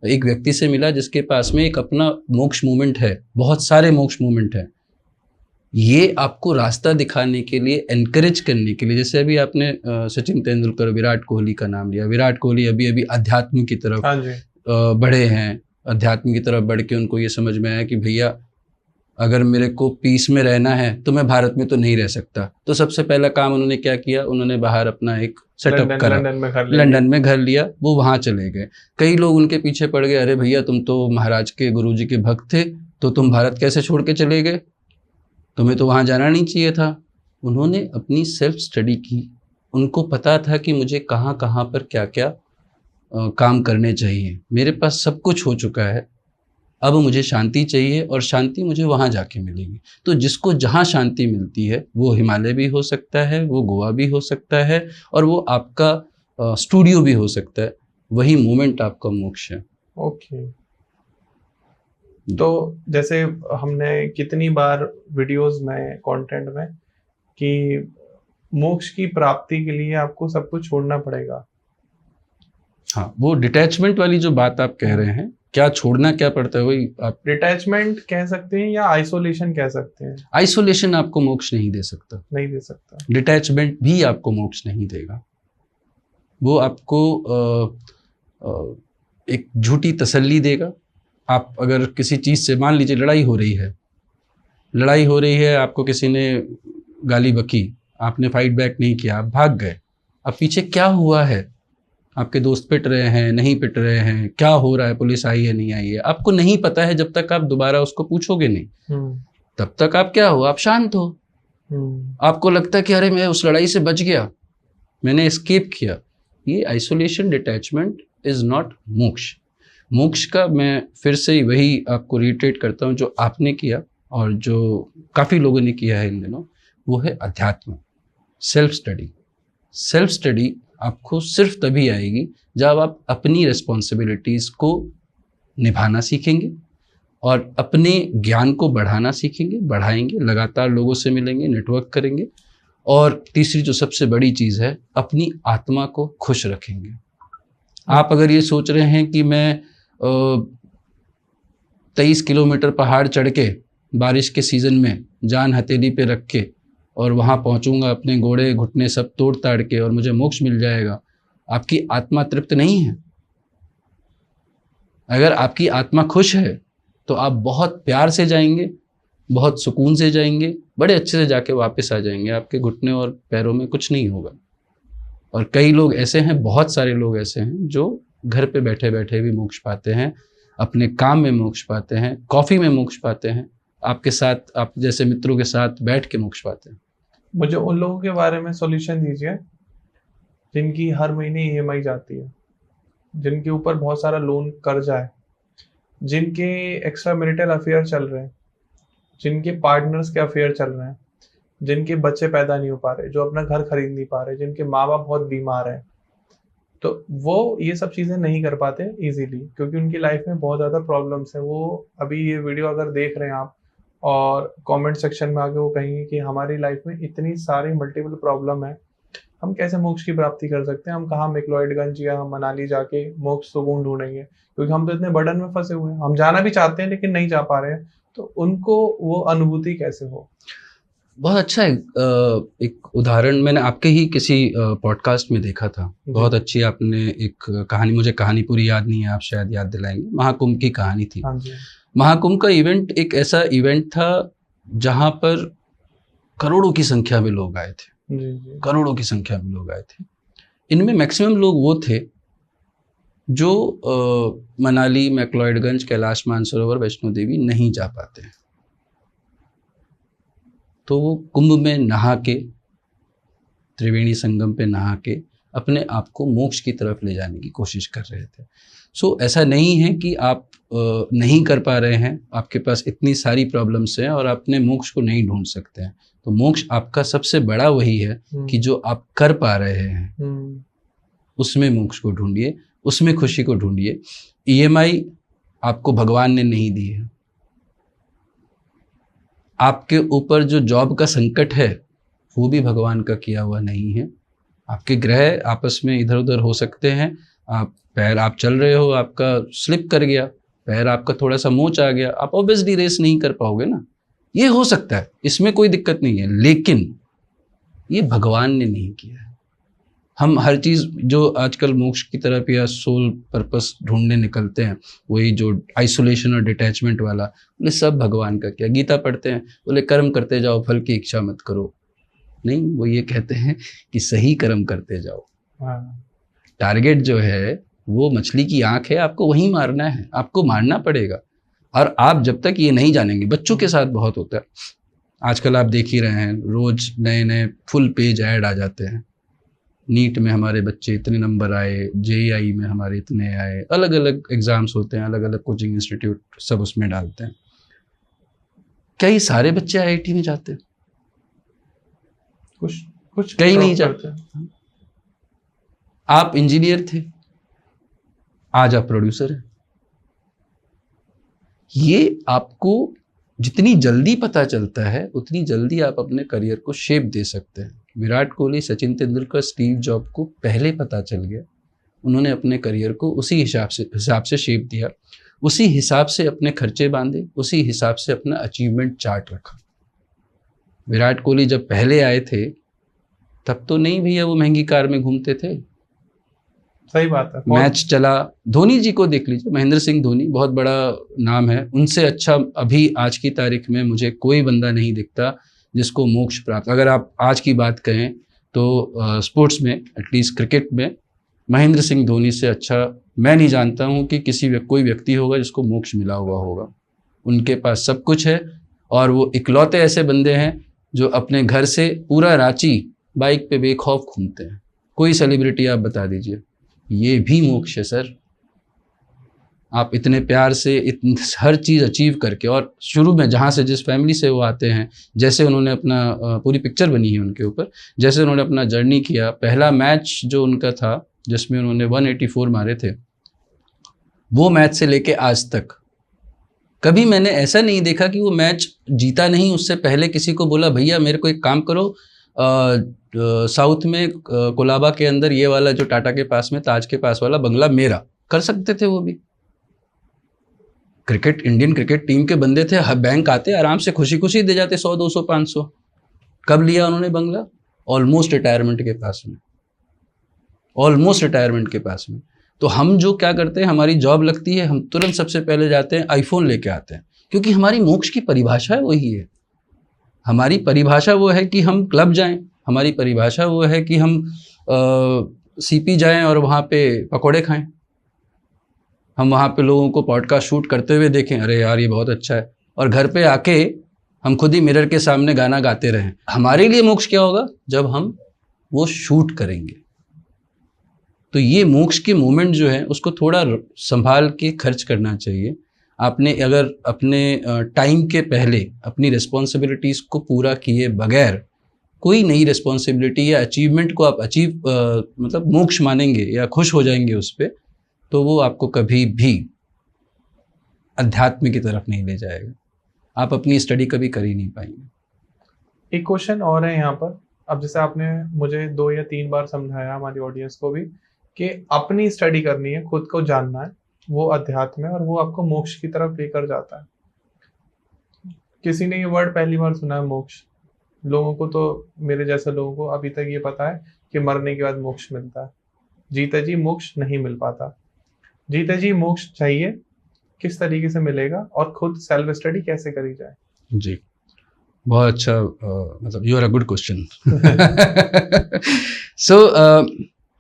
Speaker 2: एक व्यक्ति से मिला जिसके पास में एक अपना मोक्ष मूवमेंट है, बहुत सारे मोक्ष मूवमेंट है। ये आपको रास्ता दिखाने के लिए, एनकरेज करने के लिए, जैसे अभी आपने सचिन तेंदुलकर, विराट कोहली का नाम लिया। विराट कोहली अभी अभी अध्यात्म की तरफ
Speaker 1: हाँ जी।
Speaker 2: बढ़े हैं, अध्यात्म की तरफ बढ़ के उनको ये समझ में आया कि भैया अगर मेरे को पीस में रहना है तो मैं भारत में तो नहीं रह सकता। तो सबसे पहला काम उन्होंने क्या किया, उन्होंने बाहर अपना एक सेटअप करा,
Speaker 1: लंदन में घर ले
Speaker 2: लंदन में घर लिया, वो वहाँ चले गए। कई लोग उनके पीछे पड़ गए, अरे भैया तुम तो महाराज के, गुरुजी के भक्त थे, तो तुम भारत कैसे छोड़ के चले गए, तुम्हें तो वहाँ जाना नहीं चाहिए था। उन्होंने अपनी सेल्फ स्टडी की, उनको पता था कि मुझे कहाँ कहाँ पर क्या क्या काम करने चाहिए, मेरे पास सब कुछ हो चुका है, अब मुझे शांति चाहिए और शांति मुझे वहाँ जाके मिलेगी। तो जिसको जहाँ शांति मिलती है, वो हिमालय भी हो सकता है, वो गोवा भी हो सकता है, और वो आपका स्टूडियो भी हो सकता है, वही मोमेंट आपका मोक्ष है।
Speaker 1: ओके। तो जैसे हमने कितनी बार वीडियोस में, कंटेंट में, कि मोक्ष की प्राप्ति के लिए आपको सब कुछ छोड़ना पड़ेगा।
Speaker 2: हाँ, वो डिटैचमेंट वाली जो बात आप कह रहे हैं, क्या छोड़ना क्या पड़ता है, वही आप
Speaker 1: डिटैचमेंट कह सकते हैं या आइसोलेशन कह सकते हैं।
Speaker 2: आइसोलेशन आपको मोक्ष नहीं दे सकता,
Speaker 1: नहीं दे सकता।
Speaker 2: डिटैचमेंट भी आपको मोक्ष नहीं देगा। वो आपको एक झूठी तसल्ली देगा। आप अगर किसी चीज़ से, मान लीजिए लड़ाई हो रही है, लड़ाई हो रही है, आपको किसी ने गाली बकी, आपने फाइट बैक नहीं किया, आप भाग गए, अब पीछे क्या हुआ है, आपके दोस्त पिट रहे हैं, नहीं पिट रहे हैं, क्या हो रहा है, पुलिस आई है नहीं आई है, आपको नहीं पता है। जब तक आप दोबारा उसको पूछोगे नहीं, तब तक आप क्या हो, आप शांत हो। आपको लगता है कि अरे मैं उस लड़ाई से बच गया, मैंने एस्केप किया। ये आइसोलेशन, डिटैचमेंट इज नॉट मोक्ष। मोक्ष का मैं फिर से वही आपको रिट्रेट करता हूँ जो आपने किया और जो काफ़ी लोगों ने किया है इन दिनों, वो है अध्यात्म, सेल्फ स्टडी। सेल्फ स्टडी आपको सिर्फ तभी आएगी जब आप अपनी रिस्पॉन्सिबिलिटीज़ को निभाना सीखेंगे और अपने ज्ञान को बढ़ाना सीखेंगे, बढ़ाएंगे, लगातार लोगों से मिलेंगे, नेटवर्क करेंगे, और तीसरी जो सबसे बड़ी चीज़ है, अपनी आत्मा को खुश रखेंगे। आप अगर ये सोच रहे हैं कि मैं 23 किलोमीटर पहाड़ चढ़ के बारिश के सीज़न में जान हथेली पे रख के और वहाँ पहुँचूँगा, अपने घोड़े घुटने सब तोड़ ताड़ के, और मुझे मोक्ष मिल जाएगा, आपकी आत्मा तृप्त नहीं है। अगर आपकी आत्मा खुश है तो आप बहुत प्यार से जाएंगे, बहुत सुकून से जाएंगे, बड़े अच्छे से जाके वापस आ जाएंगे, आपके घुटने और पैरों में कुछ नहीं होगा। और कई लोग ऐसे हैं, बहुत सारे लोग ऐसे हैं जो घर पे बैठे बैठे भी मोक्ष पाते हैं, अपने काम में मोक्ष पाते हैं, कॉफ़ी में मोक्ष पाते हैं, आपके साथ, आप जैसे मित्रों के साथ बैठ के मोक्ष पाते हैं।
Speaker 1: मुझे उन लोगों के बारे में सॉल्यूशन दीजिए जिनकी हर महीने ईएमआई जाती है, जिनके ऊपर बहुत सारा लोन कर्जा है, जिनके एक्स्ट्रा मैरिटल अफेयर चल रहे हैं, जिनके पार्टनर्स के अफेयर चल रहे हैं, जिनके बच्चे पैदा नहीं हो पा रहे, जो अपना घर खरीद नहीं पा रहे, जिनके माँ बाप बहुत बीमार हैं, तो वो ये सब चीज़ें नहीं कर पाते इजीली क्योंकि उनकी लाइफ में बहुत ज़्यादा प्रॉब्लम्स हैं। वो अभी ये वीडियो अगर देख रहे हैं आप और कमेंट सेक्शन में आके वो कहेंगे कि हमारी लाइफ में इतनी सारी मल्टीपल प्रॉब्लम है, हम कैसे मोक्ष की प्राप्ति कर सकते हैं, हम कहाँ मैक्लोडगंज या हम मनाली जाके मोक्ष सुकून ढूंढेंगे, क्योंकि हम तो इतने बर्डन में फंसे हुए हैं, हम जाना भी चाहते हैं लेकिन नहीं जा पा रहे हैं। तो उनको वो अनुभूति कैसे हो?
Speaker 2: बहुत अच्छा है। एक उदाहरण मैंने आपके ही किसी पॉडकास्ट में देखा था, बहुत अच्छी आपने एक कहानी, मुझे कहानी पूरी याद नहीं है, आप शायद याद दिलाएंगे, महाकुंभ की कहानी थी।
Speaker 1: हाँ जी।
Speaker 2: महाकुंभ का इवेंट एक ऐसा इवेंट था जहाँ पर करोड़ों की संख्या में लोग आए थे,
Speaker 1: जी।
Speaker 2: करोड़ों की संख्या में लोग आए थे। इनमें मैक्सिमम लोग वो थे जो मनाली, मैक्लोडगंज, कैलाश मानसरोवर, वैष्णो देवी नहीं जा पाते हैं। तो वो कुंभ में नहा के, त्रिवेणी संगम पे नहा के अपने आप को मोक्ष की तरफ ले जाने की कोशिश कर रहे थे। सो ऐसा नहीं है कि आप नहीं कर पा रहे हैं, आपके पास इतनी सारी प्रॉब्लम्स हैं और अपने मोक्ष को नहीं ढूंढ सकते हैं। तो मोक्ष आपका सबसे बड़ा वही है कि जो आप कर पा रहे हैं उसमें मोक्ष को ढूंढिए, उसमें खुशी को ढूंढिए। ईएमआई आपको भगवान ने नहीं दी है। आपके ऊपर जो जॉब का संकट है वो भी भगवान का किया हुआ नहीं है। आपके ग्रह आपस में इधर उधर हो सकते हैं। आप चल रहे हो, आपका स्लिप कर गया, पैर आपका थोड़ा सा मोच आ गया, आप ऑब्वियसली रेस नहीं कर पाओगे ना, ये हो सकता है, इसमें कोई दिक्कत नहीं है। लेकिन ये भगवान ने नहीं किया है। हम हर चीज़ जो आजकल मोक्ष की तरफ या सोल पर्पस ढूंढने निकलते हैं, वही जो आइसोलेशन और डिटैचमेंट वाला, बोले सब भगवान का किया। गीता पढ़ते हैं, बोले कर्म करते जाओ, फल की इच्छा मत करो। नहीं, वो ये कहते हैं कि सही कर्म करते जाओ। टारगेट जो है वो मछली की आंख है, आपको वहीं मारना है, आपको मारना पड़ेगा। और आप जब तक ये नहीं जानेंगे, बच्चों के साथ बहुत होता है आजकल, आप देख ही रहे हैं, रोज नए नए फुल पेज ऐड आ जाते हैं। नीट में हमारे बच्चे इतने नंबर आए, जेईई में हमारे इतने आए, अलग अलग एग्जाम्स होते हैं, अलग अलग कोचिंग इंस्टीट्यूट सब उसमें डालते हैं। क्या ये सारे बच्चे आईआईटी में जाते हैं?
Speaker 1: कुछ
Speaker 2: कहीं नहीं जाते। आप इंजीनियर थे, आज आप प्रोड्यूसर हैं। ये आपको जितनी जल्दी पता चलता है उतनी जल्दी आप अपने करियर को शेप दे सकते हैं। विराट कोहली, सचिन तेंदुलकर, स्टीव जॉब को पहले पता चल गया, उन्होंने अपने करियर को उसी हिसाब से शेप दिया, उसी हिसाब से अपने खर्चे बांधे, उसी हिसाब से अपना अचीवमेंट चार्ट रखा। विराट कोहली जब पहले आए थे तब तो नहीं भैया वो महंगी कार में घूमते थे।
Speaker 1: सही बात है।
Speaker 2: मैच चला, धोनी जी को देख लीजिए, महेंद्र सिंह धोनी बहुत बड़ा नाम है, उनसे अच्छा अभी आज की तारीख में मुझे कोई बंदा नहीं दिखता जिसको मोक्ष प्राप्त। अगर आप आज की बात कहें तो स्पोर्ट्स में, एटलीस्ट क्रिकेट में, महेंद्र सिंह धोनी से अच्छा मैं नहीं जानता हूं कि कोई व्यक्ति होगा जिसको मोक्ष मिला हुआ होगा। उनके पास सब कुछ है और वो इकलौते ऐसे बंदे हैं जो अपने घर से पूरा रांची बाइक पे बेखौफ घूमते हैं। कोई सेलिब्रिटी आप बता दीजिए, ये भी मोक्ष है सर। आप इतने प्यार से हर चीज़ अचीव करके, और शुरू में जहाँ से जिस फैमिली से वो आते हैं, जैसे उन्होंने अपना पूरी पिक्चर बनी है उनके ऊपर, जैसे उन्होंने अपना जर्नी किया, पहला मैच जो उनका था जिसमें उन्होंने 184 मारे थे, वो मैच से लेके आज तक कभी मैंने ऐसा नहीं देखा कि वो मैच जीता नहीं, उससे पहले किसी को बोला भैया मेरे को एक काम करो, साउथ में कोलाबा के अंदर ये वाला जो टाटा के पास में, ताज के पास वाला बंगला मेरा, कर सकते थे वो भी। क्रिकेट, इंडियन क्रिकेट टीम के बंदे थे, हर बैंक आते आराम से खुशी खुशी दे जाते 100, 200, 500। कब लिया उन्होंने बंगला? ऑलमोस्ट रिटायरमेंट के पास में, ऑलमोस्ट रिटायरमेंट के पास में। तो हम जो क्या करते हैं, हमारी जॉब लगती है, हम तुरंत सबसे पहले जाते हैं आईफोन लेके आते हैं, क्योंकि हमारी मोक्ष की परिभाषा वही है। हमारी परिभाषा वो है कि हम क्लब जाएं, हमारी परिभाषा वो है कि हम सीपी जाएं और वहाँ पे पकौड़े खाएं, हम वहाँ पे लोगों को पॉडकास्ट शूट करते हुए देखें, अरे यार ये बहुत अच्छा है, और घर पे आके हम खुद ही मिरर के सामने गाना गाते रहें। हमारे लिए मोक्ष क्या होगा? जब हम वो शूट करेंगे। तो ये मोक्ष के मोमेंट जो है उसको थोड़ा संभाल के खर्च करना चाहिए। आपने अगर अपने टाइम के पहले अपनी रिस्पॉन्सिबिलिटीज़ को पूरा किए बगैर कोई नई रिस्पॉन्सिबिलिटी या अचीवमेंट को आप मतलब मोक्ष मानेंगे या खुश हो जाएंगे उस पर, तो वो आपको कभी भी अध्यात्म की तरफ नहीं ले जाएगा। आप अपनी स्टडी कभी कर ही नहीं पाएंगे।
Speaker 1: एक क्वेश्चन और है यहाँ पर। अब जैसे आपने मुझे 2 या 3 बार समझाया, हमारी ऑडियंस को भी, कि अपनी स्टडी करनी है, खुद को जानना है, वो अध्यात्म है और वो आपको मोक्ष की तरफ लेकर जाता है। किसी ने ये वर्ड पहली बार सुना है, मोक्ष। लोगों को तो, मेरे जैसे लोगों को अभी तक ये पता है कि मरने के बाद मोक्ष मिलता है। जीते जी मोक्ष नहीं मिल पाता। जीते जी मोक्ष चाहिए, किस तरीके से मिलेगा और खुद सेल्फ स्टडी कैसे करी जाए?
Speaker 2: जी, बहुत अच्छा, मतलब you are a good question. So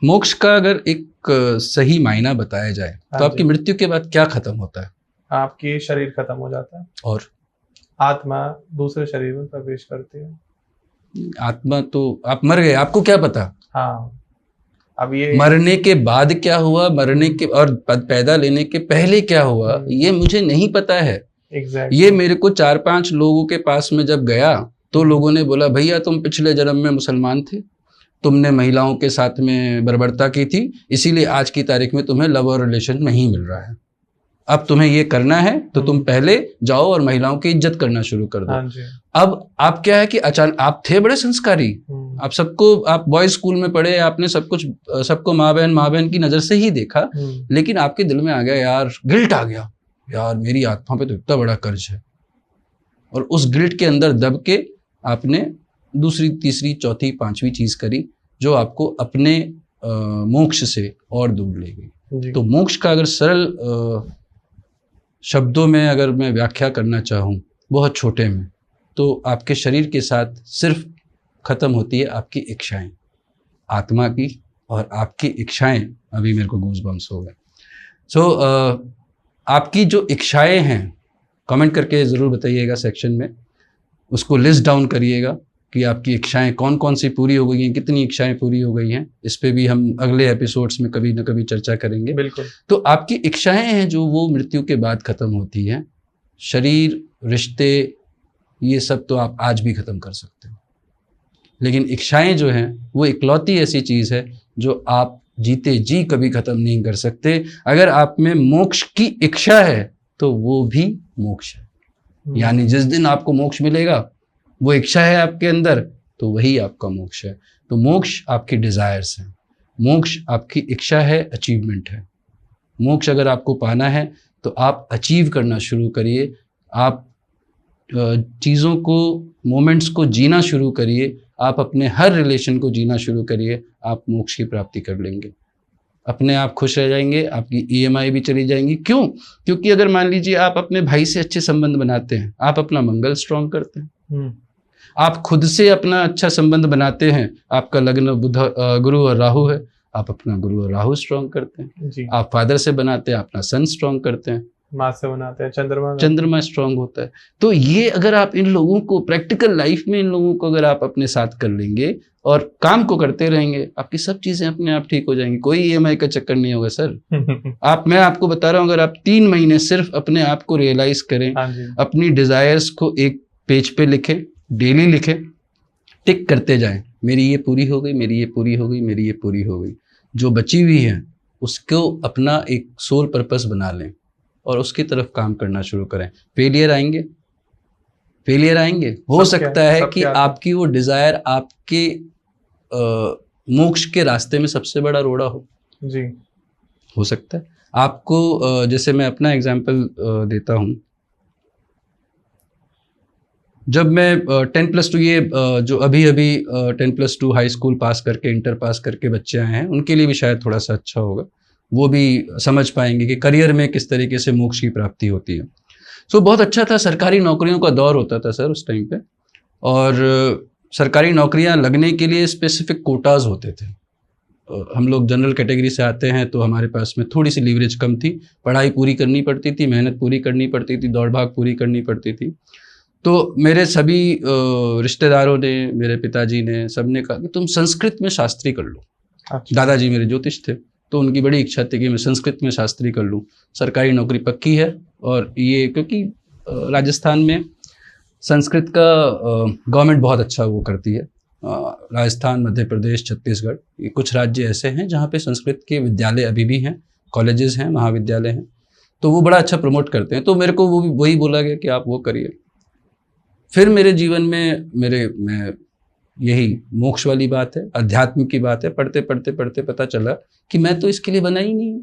Speaker 2: मोक्ष का अगर एक सही मायना बताया जाए तो आपकी मृत्यु के बाद क्या खत्म होता है?
Speaker 1: आपकी शरीर खत्म हो जाता है
Speaker 2: और
Speaker 1: आत्मा दूसरे शरीर में प्रवेश करती है।
Speaker 2: आत्मा तो, आप मर गए, आपको क्या पता?
Speaker 1: हाँ, अब ये
Speaker 2: मरने के बाद क्या हुआ, मरने के और पैदा लेने के पहले क्या हुआ, ये मुझे नहीं पता है। ये मेरे को 4-5 लोगों के पास में जब गया तो लोगों ने बोला भैया तुम पिछले जन्म में मुसलमान थे, तुमने महिलाओं के साथ में बर्बरता की थी, इसीलिए आज की तारीख में तुम्हें लव और रिलेशन नहीं मिल रहा है। अब तुम्हें ये करना है तो तुम पहले जाओ और महिलाओं की इज्जत करना शुरू कर दो। अब आप क्या है कि अचानक आप थे बड़े संस्कारी, आप सबको, आप बॉयज स्कूल में पढ़े, आपने सब कुछ, सबको माँ बहन की नजर से ही देखा, लेकिन आपके दिल में आ गया यार, गिल्ट आ गया, यार मेरी आत्मा पे तो इतना बड़ा कर्ज है, और उस गिल्ट के अंदर दब के आपने दूसरी, तीसरी, चौथी, पांचवी चीज करी जो आपको अपने मोक्ष से और दूर ले गई। तो मोक्ष का अगर सरल शब्दों में अगर मैं व्याख्या करना चाहूँ बहुत छोटे में, तो आपके शरीर के साथ सिर्फ खत्म होती है आपकी इच्छाएं, आत्मा की और आपकी इच्छाएं। अभी मेरे को गूज़बम्स हो गए। सो आपकी जो इच्छाएं हैं, कमेंट करके ज़रूर बताइएगा सेक्शन में, उसको लिस्ट डाउन करिएगा कि आपकी इच्छाएं कौन कौन सी पूरी हो गई हैं, कितनी इच्छाएं पूरी हो गई हैं। इस पे भी हम अगले एपिसोड्स में कभी ना कभी चर्चा करेंगे।
Speaker 1: बिल्कुल। तो
Speaker 2: आपकी इच्छाएं हैं जो वो मृत्यु के बाद खत्म होती हैं। शरीर, रिश्ते, ये सब तो आप आज भी खत्म कर सकते हो, लेकिन इच्छाएं जो हैं वो इकलौती ऐसी चीज़ है जो आप जीते जी कभी खत्म नहीं कर सकते। अगर आप में मोक्ष की इच्छा है तो वो भी मोक्ष है। यानी जिस दिन आपको मोक्ष मिलेगा, वो इच्छा है आपके अंदर, तो वही आपका मोक्ष है। तो मोक्ष आपकी डिजायर्स है, मोक्ष आपकी इच्छा है, अचीवमेंट है। मोक्ष अगर आपको पाना है तो आप अचीव करना शुरू करिए, आप चीज़ों को, मोमेंट्स को जीना शुरू करिए, आप अपने हर रिलेशन को जीना शुरू करिए, आप मोक्ष की प्राप्ति कर लेंगे। अपने आप खुश रह जाएंगे, आपकी EMI भी चली जाएंगी। क्यों? क्योंकि अगर मान लीजिए आप अपने भाई से अच्छे संबंध बनाते हैं, आप अपना मंगल स्ट्रॉन्ग करते हैं। आप खुद से अपना अच्छा संबंध बनाते हैं, आपका लग्न बुध, गुरु और राहु है, आप अपना गुरु और राहु स्ट्रॉन्ग करते हैं। आप फादर से बनाते हैं, अपना सन स्ट्रॉन्ग करते हैं।
Speaker 1: माँ से बनाते हैं,
Speaker 2: चंद्रमा स्ट्रॉन्ग होता है। तो ये अगर आप इन लोगों को प्रैक्टिकल लाइफ में, इन लोगों को अगर आप अपने साथ कर लेंगे और काम को करते रहेंगे, आपकी सब चीजें अपने आप ठीक हो जाएंगी। कोई EMI का चक्कर नहीं होगा सर। मैं आपको बता रहा हूँ, अगर आप 3 महीने सिर्फ अपने आप को रियलाइज करें, अपनी डिजायर्स को एक पेज पे लिखें, डेली लिखें, टिक करते जाएं, मेरी ये पूरी हो गई, मेरी ये पूरी हो गई, मेरी ये पूरी हो गई। जो बची हुई है उसको अपना एक सोल पर्पस बना लें और उसकी तरफ काम करना शुरू करें। फेलियर आएंगे, हो सकता है कि आपकी वो डिजायर आपके मोक्ष के रास्ते में सबसे बड़ा रोड़ा हो
Speaker 1: जी।
Speaker 2: हो सकता है आपको, जैसे मैं अपना एग्जांपल देता हूँ। जब मैं 10+2, ये जो अभी 10+2 हाई स्कूल पास करके, इंटर पास करके बच्चे आए हैं, उनके लिए भी शायद थोड़ा सा अच्छा होगा, वो भी समझ पाएंगे कि करियर में किस तरीके से मोक्ष की प्राप्ति होती है। सो बहुत अच्छा था, सरकारी नौकरियों का दौर होता था सर उस टाइम पे, और सरकारी नौकरियां लगने के लिए स्पेसिफिक कोटाज होते थे। हम लोग जनरल कैटेगरी से आते हैं तो हमारे पास में थोड़ी सी लीवरेज कम थी, पढ़ाई पूरी करनी पड़ती थी, मेहनत पूरी करनी पड़ती थी, दौड़ भाग पूरी करनी पड़ती थी। तो मेरे सभी रिश्तेदारों ने, मेरे पिताजी ने, सबने कहा कि तुम संस्कृत में शास्त्री कर लो। अच्छा। दादाजी मेरे ज्योतिष थे, तो उनकी बड़ी इच्छा थी कि मैं संस्कृत में शास्त्री कर लूँ, सरकारी नौकरी पक्की है। और ये क्योंकि राजस्थान में संस्कृत का गवर्नमेंट बहुत अच्छा वो करती है। राजस्थान, मध्य प्रदेश, छत्तीसगढ़, ये कुछ राज्य ऐसे हैं जहाँ पे संस्कृत के विद्यालय अभी भी हैं, कॉलेजेस हैं, महाविद्यालय हैं, तो वो बड़ा अच्छा प्रमोट करते हैं। तो मेरे को वो भी वही बोला गया कि आप वो करिए। फिर मेरे जीवन में मैं यही मोक्ष वाली बात है, अध्यात्म की बात है, पढ़ते पढ़ते पता चला कि मैं तो इसके लिए बना ही नहीं।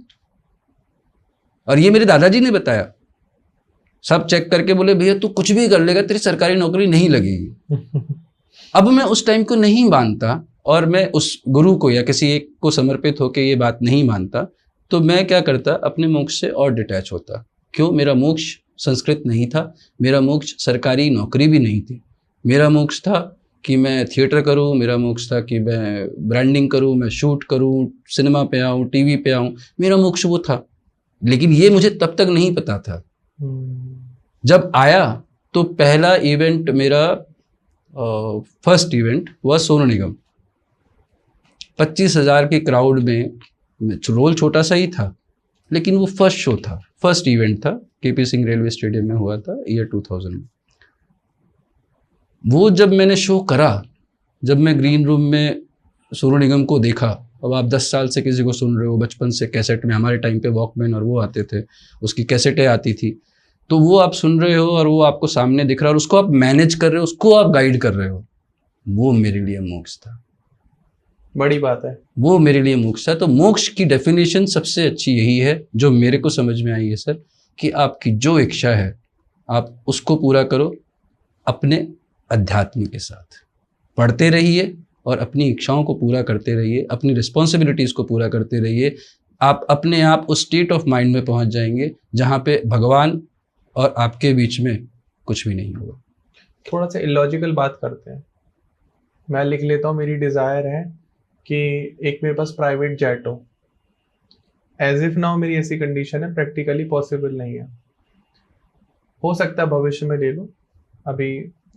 Speaker 2: और ये मेरे दादाजी ने बताया, सब चेक करके बोले भैया तू कुछ भी कर लेगा, तेरी सरकारी नौकरी नहीं लगेगी। अब मैं उस टाइम को नहीं मानता और मैं उस गुरु को या किसी एक को समर्पित होकर ये बात नहीं मानता, तो मैं क्या करता, अपने मोक्ष से और डिटैच होता। क्यों? मेरा मोक्ष संस्कृत नहीं था, मेरा मोक्ष सरकारी नौकरी भी नहीं थी। मेरा मोक्ष था कि मैं थिएटर करूं, मेरा मोक्ष था कि मैं ब्रांडिंग करूं, मैं शूट करूं, सिनेमा पे आऊं, टीवी पे आऊं, मेरा मोक्ष वो था। लेकिन ये मुझे तब तक नहीं पता था। जब आया तो पहला इवेंट मेरा, फर्स्ट इवेंट हुआ सोनू निगम। 25,000 की क्राउड में रोल छोटा सा ही था, लेकिन वो फर्स्ट शो था, फर्स्ट इवेंट था, केपी सिंह रेलवे स्टेडियम में हुआ था ईयर 2000 में। वो जब मैंने शो करा, जब मैं ग्रीन रूम में सोनू निगम को देखा, अब आप 10 साल से किसी को सुन रहे हो, बचपन से कैसेट में, हमारे टाइम पे वॉकमैन और वो आते थे, उसकी कैसेटें आती थी, तो वो आप सुन रहे हो और वो आपको सामने दिख रहा है और उसको आप मैनेज कर रहे हो, उसको आप गाइड कर रहे हो, वो मेरे लिए मोक्ष था।
Speaker 1: बड़ी बात है।
Speaker 2: वो मेरे लिए मोक्ष था। तो मोक्ष की डेफिनेशन सबसे अच्छी यही है जो मेरे को समझ में आई है सर, कि आपकी जो इच्छा है आप उसको पूरा करो अपने अध्यात्म के साथ। पढ़ते रहिए और अपनी इच्छाओं को पूरा करते रहिए, अपनी रिस्पॉन्सिबिलिटीज़ को पूरा करते रहिए। आप अपने आप उस स्टेट ऑफ माइंड में पहुंच जाएंगे जहां पे भगवान और आपके बीच में कुछ भी नहीं होगा।
Speaker 1: थोड़ा सा इलॉजिकल बात करते हैं। मैं लिख लेता हूँ, मेरी डिज़ायर है कि एक मेरे पास प्राइवेट जेट हो। एज इफ नाउ मेरी ऐसी कंडीशन है, प्रैक्टिकली पॉसिबल नहीं है। हो सकता है भविष्य में ले लूँ अभी,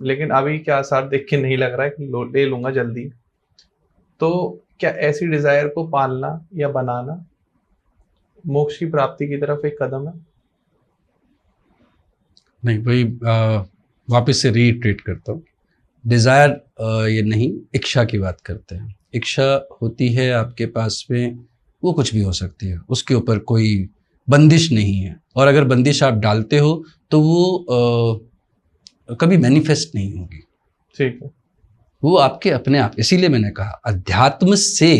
Speaker 1: लेकिन अभी क्या आसार देख के नहीं लग रहा है कि ले लूँगा जल्दी। तो क्या ऐसी डिज़ायर को पालना या बनाना मोक्ष की प्राप्ति की तरफ एक कदम है?
Speaker 2: नहीं, वही वापस से रीइटरेट करता हूँ, डिज़ायर ये नहीं, इच्छा की बात करते हैं। इच्छा होती है आपके पास में, वो कुछ भी हो सकती है, उसके ऊपर कोई बंदिश नहीं है, और अगर बंदिश आप डालते हो तो वो कभी मैनिफेस्ट नहीं होगी।
Speaker 1: ठीक है।
Speaker 2: वो आपके अपने आप, इसीलिए मैंने कहा अध्यात्म से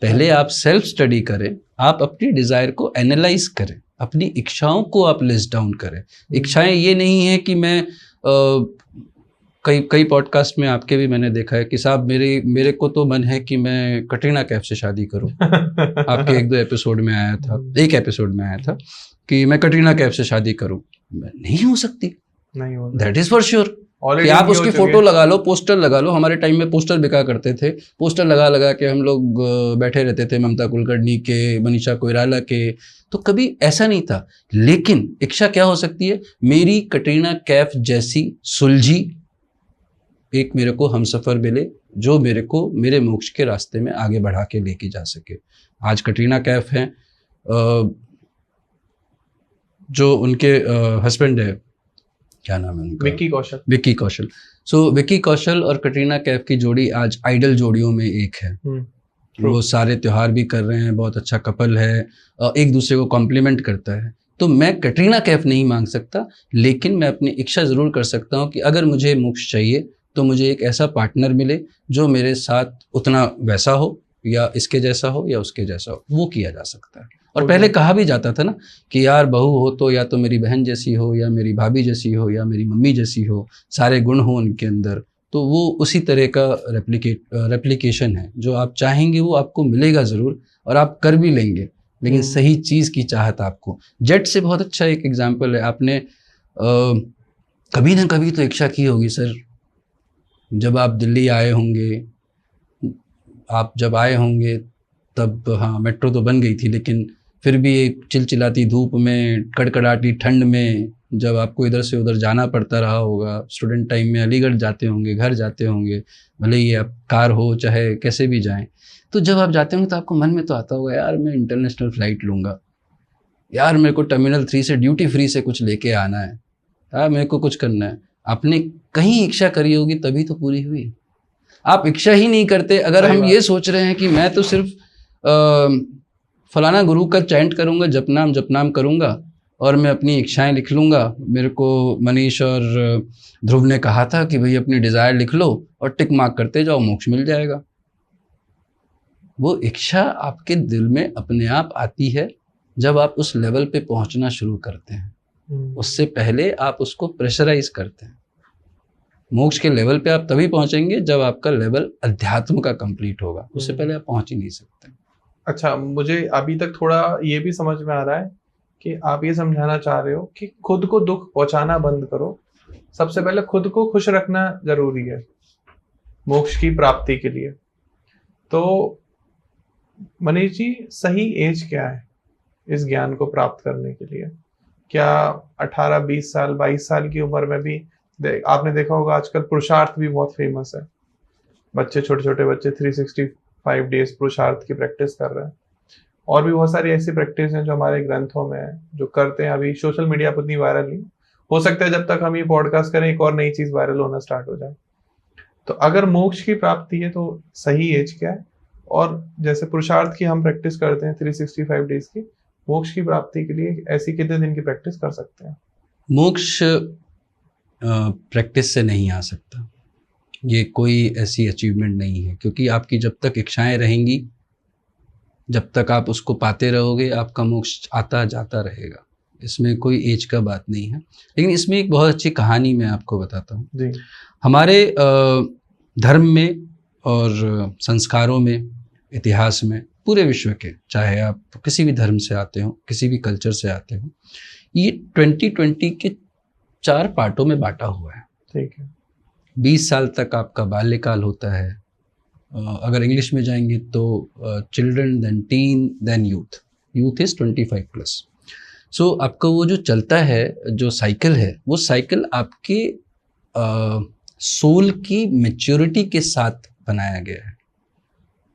Speaker 2: पहले आप सेल्फ स्टडी करें, आप अपनी डिज़ायर को एनालाइज करें, अपनी इच्छाओं को आप लिस्ट डाउन करें। इच्छाएं ये नहीं है कि मैं कई पॉडकास्ट में आपके भी मैंने देखा है कि साहब मेरे को तो मन है कि मैं कटरीना कैफ से शादी करूं। आपके एक एपिसोड में आया था कि मैं कटरीना कैफ से शादी करूं। नहीं हो सकती,
Speaker 1: नहीं हो,
Speaker 2: दैट इज फॉर श्योर। कि आप उसकी फोटो लगा लो, पोस्टर लगा लो, हमारे टाइम में पोस्टर बिका करते थे, पोस्टर लगा लगा के हम लोग बैठे रहते थे, ममता कुलकर्णी के, मनीषा कोइराला के, तो कभी ऐसा नहीं था। लेकिन इच्छा क्या हो सकती है? मेरी कटरीना कैफ जैसी सुलझी एक मेरे को हमसफर मिले जो मेरे को मेरे मोक्ष के रास्ते में आगे बढ़ा के लेके जा सके। आज कटरीना कैफ हैं, जो उनके हस्बैंड है, क्या नाम है उनका? विक्की कौशल। सो विक्की कौशल और कटरीना कैफ की जोड़ी आज आइडल जोड़ियों में एक है। वो सारे त्योहार भी कर रहे हैं, बहुत अच्छा कपल है, एक दूसरे को कॉम्प्लीमेंट करता है। तो मैं कटरीना कैफ नहीं मांग सकता, लेकिन मैं अपनी इच्छा ज़रूर कर सकता हूँ कि अगर मुझे मोक्ष चाहिए तो मुझे एक ऐसा पार्टनर मिले जो मेरे साथ उतना वैसा हो, या इसके जैसा हो, या उसके जैसा हो, वो किया जा सकता है। और पहले कहा भी जाता था ना कि यार बहू हो तो या तो मेरी बहन जैसी हो, या मेरी भाभी जैसी हो, या मेरी मम्मी जैसी हो, सारे गुण हो उनके अंदर। तो वो उसी तरह का रेप्लिकेशन है। जो आप चाहेंगे वो आपको मिलेगा ज़रूर, और आप कर भी लेंगे, लेकिन सही चीज़ की चाहत आपको। जेट से बहुत अच्छा एक एग्जाम्पल है। आपने कभी ना कभी तो इच्छा की होगी सर, जब आप दिल्ली आए होंगे, आप जब आए होंगे तब, हाँ मेट्रो तो बन गई थी, लेकिन फिर भी एक चिलचिलाती धूप में, कड़कड़ाती ठंड में, जब आपको इधर से उधर जाना पड़ता रहा होगा, स्टूडेंट टाइम में अलीगढ़ जाते होंगे, घर जाते होंगे, भले ही आप कार हो चाहे कैसे भी जाएं, तो जब आप जाते होंगे तो आपको मन में तो आता होगा यार मैं इंटरनेशनल फ़्लाइट लूँगा, यार मेरे को टर्मिनल 3 से ड्यूटी फ्री से कुछ लेके आना है, यार मेरे को कुछ करना है। आपने कहीं इच्छा करी होगी तभी तो पूरी हुई। आप इच्छा ही नहीं करते। अगर हम ये सोच रहे हैं कि मैं तो सिर्फ फलाना गुरु का चैंट करूँगा, जपनाम करूँगा और मैं अपनी इच्छाएं लिख लूँगा। मेरे को मनीष और ध्रुव ने कहा था कि भाई अपनी डिज़ायर लिख लो और टिक मार्क करते जाओ, मोक्ष मिल जाएगा। वो इच्छा आपके दिल में अपने आप आती है जब आप उस लेवल पे पहुंचना शुरू करते हैं। उससे पहले आप उसको प्रेशराइज करते हैं। मोक्ष के लेवल पे आप तभी पहुंचेंगे जब आपका लेवल अध्यात्म का कंप्लीट होगा, उससे पहले आप पहुंच ही नहीं सकते।
Speaker 1: अच्छा, मुझे अभी तक थोड़ा ये भी समझ में आ रहा है कि आप ये समझाना चाह रहे हो कि खुद को दुख पहुंचाना बंद करो। सबसे पहले खुद को खुश रखना जरूरी है मोक्ष की प्राप्ति के लिए। तो मनीष जी, सही एज क्या है इस ज्ञान को प्राप्त करने के लिए? क्या 18, 20 साल, 22 साल की उम्र में भी? आपने देखा होगा आजकल पुरुषार्थ भी बहुत फेमस है। बच्चे, छोटे छोटे बच्चे 360 5 days पुरुषार्थ की प्रैक्टिस कर रहे हैं। और भी बहुत सारी ऐसी प्रैक्टिस हैं जो हमारे ग्रंथों में है, जो करते हैं। अभी सोशल मीडिया पर उतनी वायरल नहीं हो सकता है, जब तक हम ये पॉडकास्ट करें एक और नई चीज वायरल होना स्टार्ट हो जाए। तो अगर मोक्ष की प्राप्ति है तो सही एज क्या है, और जैसे पुरुषार्थ की हम प्रैक्टिस करते हैं 365 डेज की, मोक्ष की प्राप्ति के लिए ऐसी कितने दिन की प्रैक्टिस कर सकते हैं?
Speaker 2: मोक्ष प्रैक्टिस से नहीं आ सकता, ये कोई ऐसी अचीवमेंट नहीं है, क्योंकि आपकी जब तक इच्छाएं रहेंगी, जब तक आप उसको पाते रहोगे, आपका मोक्ष आता जाता रहेगा। इसमें कोई एज का बात नहीं है। लेकिन इसमें एक बहुत अच्छी कहानी मैं आपको बताता हूँ।
Speaker 1: जी।
Speaker 2: हमारे धर्म में और संस्कारों में, इतिहास में, पूरे विश्व के, चाहे आप किसी भी धर्म से आते हो, किसी भी कल्चर से आते हो, ये 2020 के 4 पार्टों में बांटा हुआ है।
Speaker 1: ठीक है।
Speaker 2: 20 साल तक आपका बाल्यकाल होता है, अगर इंग्लिश में जाएंगे तो children, then teen, then youth. Youth is 25+। So आपका वो जो चलता है, जो साइकिल है, वो साइकिल आपके सोल की मैच्योरिटी के साथ बनाया गया है।